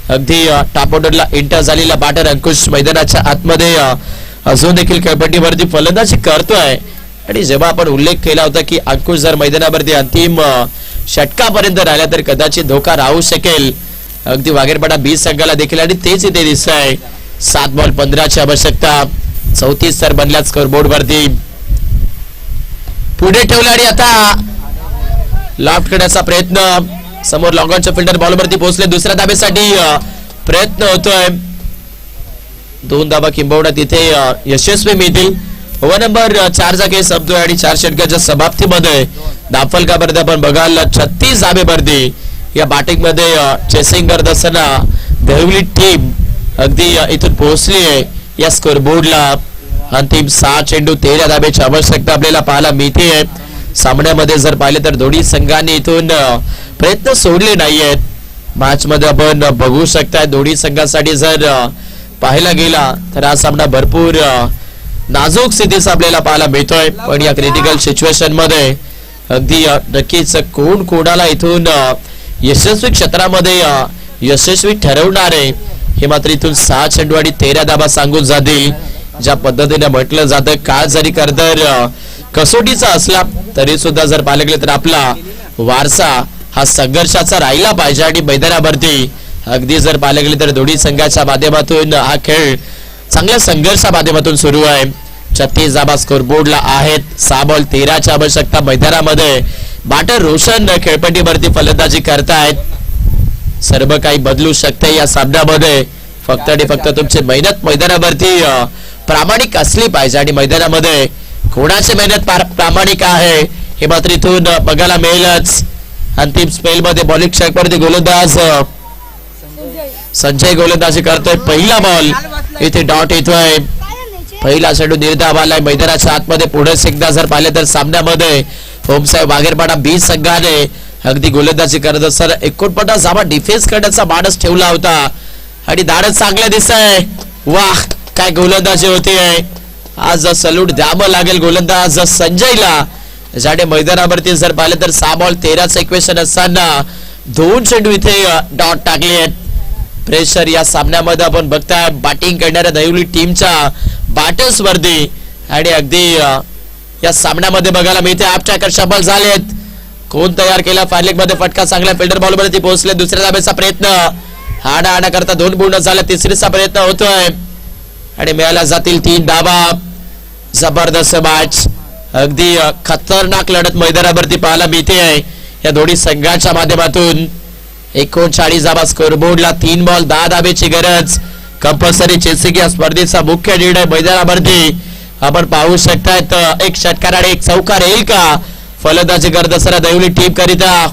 अगदी टॉप ऑर्डरला एंटर झालेला बॅटर अंकुश मैदानाच्या आतमध्ये अजून देखील खेळपट्टीवरती फलंदाजी करतोय. आणि जेव्हा आपण उल्लेख केला होता की अंकुश जर मैदानावरती अंतिम षटकापर्यंत राहिला तर कदाचित धोका राहू शकेल अगदी वागेरपाडा बी संघाला देखील. आणि तेच इथे दिसत आहे. 7 बॉल 15ची आवश्यकता. 34 तर बनल्यात स्कोरबोर्ड वरती. पुढे ठेवलं आणि आता लॉफ्ट करण्याचा प्रयत्न. समोर लॉंगॉनच्या फिल्डर बॉलवरती पोहोचले. दुसऱ्या धाब्यासाठी प्रयत्न होतोय. 2 धाबा किंबहुना तिथे यशस्वी मिळतील. ओव्हर नंबर 4 चा खेळ संपतोय आणि 4 षटकाच्या समाप्तीमध्ये धावफलकावरती आपण बघाल 36 धाबेवरती या बॅटिंग मध्ये चेसिंग करत असताना दहिवली टीम अगदी इथून पोहोचली आहे. या स्कोरबोर्डला अंतिम 6 चेंडू 13 धाब्याची आवश्यकता आपल्याला पाहायला मिळते. सामन्यामध्ये जर पाहिले तर दोन्ही संघांनी इथून प्रयत्न सोडले नाहीयेत. मॅच मध्ये आपण बघू शकता दोन्ही संघांसाठी जर पाहायला गेला तर हा सामना भरपूर नाजूक स्थितीचा आपल्याला पाहायला मिळतोय. पण या क्रिटिकल सिच्युएशन मध्ये अगदी नक्कीच कोण कोणाला इथून यशस्वी क्षेत्रामध्ये यशस्वी ठरवणार आहे हे मात्र इथून 6 चेंडू आणि 13 धाबा सांगून जातील. ज्या पद्धतीने म्हटलं जातं काळ जरी करतर कसोटीचा असला तरी सुद्धा जर पाहिलं गेलं तर आपला वारसा हा संघर्षाचा राहिला पाहिजे. आणि मैदानावरती अगदी जर पाहिलं गेले तर दोन्ही संघाच्या माध्यमातून हा खेळ चांगल्या संघर्षा माध्यमातून सुरू आहे. 36 धाबा स्कोरबोर्डला आहेत. 6 बॉल 13ची आवश्यकता. मैदानामध्ये बॅटर रोशन खेळपट्टीवरती फलंदाजी करतायत. सर्व काही बदलू शकते या सामन्यामध्ये. फक्त आणि फक्त तुमची मेहनत मैदानावरती प्रामाणिक असली पाहिजे. आणि मैदानामध्ये कोणाची मेहनत प्रामाणिक आहे हे मात्र इथून बघायला मिळेलच. अंतिम स्पेल मध्ये बॉलिंग षटकावरती गोलंदाज संजय गोलंदाजी करतोय. पहिला बॉल इथे डॉट येतोय. पहिला चेंडू निर्धाव आलाय मैदानाच्या आतमध्ये. पुढे एकदा जर पाहिले तर सामन्यामध्ये ओमसाहेब वागेरपाडा बी संघाने अगदी गोलंदाजी करत असताना 49 धाबा डिफेन्स करण्याचा मानस ठेवला होता. आणि धाडस चांगलं दिसतंय. वाह काय गोलंदाजी होती आहे. आज सल्यूट द्यावं लागेल गोलंदाज संजयला. ज्याने मैदानावरती जर पाहिलं तर 6 बॉल 13चं इक्वेशन असताना 2 चेंडू इथे डॉट टाकले आहेत. प्रेशर या सामन्यामध्ये आपण बघताय बॅटिंग करणाऱ्या दहिवली टीमच्या बॅटर्स वरती. आणि अगदी या सामन्यामध्ये बघायला मिळते आपट्याकर शबल झालेत. कोण तयार केला फायलेग मध्ये फटका चांगला फिल्डर बॉल वरती पोहोचले. दुसऱ्या धाब्याचा प्रयत्न हाणा करता 2 पूर्ण झाले. तिसरीचा प्रयत्न होतोय आणि मिळाल्या जातील 3 धाबा. जबरदस्त मॅच अगदी खतरनाक लढत मैदानावरती पाहायला मिळते आहे या दोन्ही संघाच्या माध्यमातून. 39 धाबा स्कोरबोर्डला. 3 बॉल 10 धाब्याची गरज. कंपल्सरी चेसिंग या स्पर्धेचा मुख्य निर्णय मैदानावरती आपण पाहू शकतायत. एक षटकार आणि एक चौकार येईल का फलंदाजी करत असताना दहिवली टीम करिता.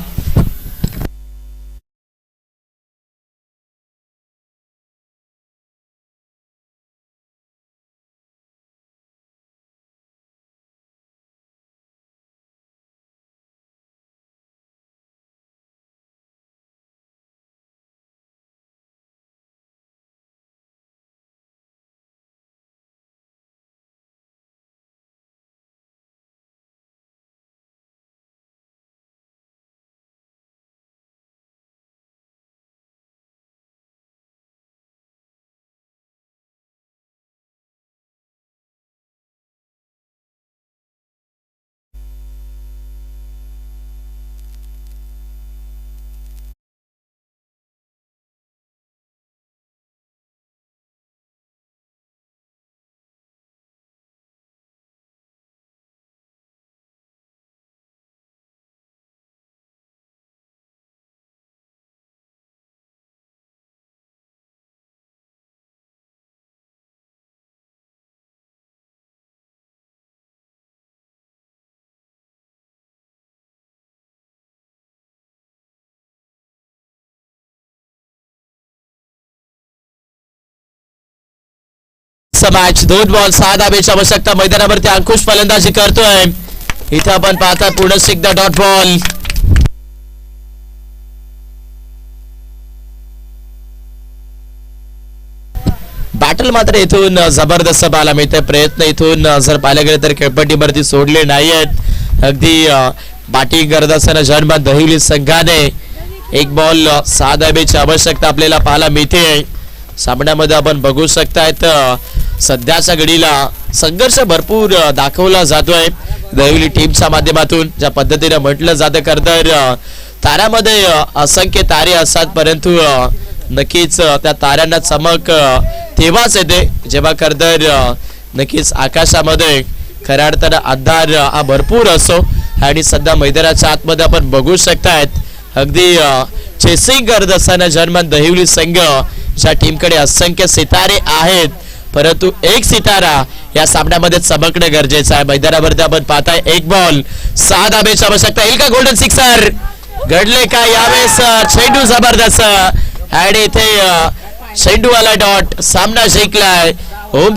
मॅच 2 बॉल 6 धाब्याची आवश्यकता मैदानावरती अंकुश फलंदाजी करतोय इथे आपण पाहता पुन्हा एकदा डॉट बॉल बॅटल मात्र इथून जबरदस्त पाहायला मिळते प्रयत्न इथून जर पाहायला गेले तर खेळपट्टीवरती सोडले नाहीयेत अगदी बॅटिंग करत असताना जर्मन दहिवली संघाने 1 बॉल 6 धाब्याची आवश्यकता आपल्याला पाहायला मिळते सामन्यामध्ये आपण बघू शकतायत सध्याच्या घडीला संघर्ष भरपूर दाखवला जातोय दहिवली टीमच्या माध्यमातून ज्या पद्धतीने म्हटलं जातं खरं तर ताऱ्यामध्ये असंख्य तारे असतात परंतु नक्कीच त्या ताऱ्यांना चमक तेव्हाच येते जेव्हा खरं तर नक्कीच आकाशामध्ये खऱ्या अर्थानं अंधार हा भरपूर असो आणि सध्या मैदानाच्या आतमध्ये आपण बघू शकतायत अगदी चेसिंग करत असताना जर्मन दहिवली संघ ज्या टीमकडे असंख्य सितारे आहेत परंतु एक सितारा या सामन्यामध्ये चमकणं गरजेचं आहे मैदानावरती आपण पाहताय 1 बॉल 6 धाब्याची आवश्यकता येईल का गोल्डन सिक्सर घडले का यावेळेस चेंडू जबरदस्त आणि इथे चेंडूवाला डॉट सामना जिंकलाय होम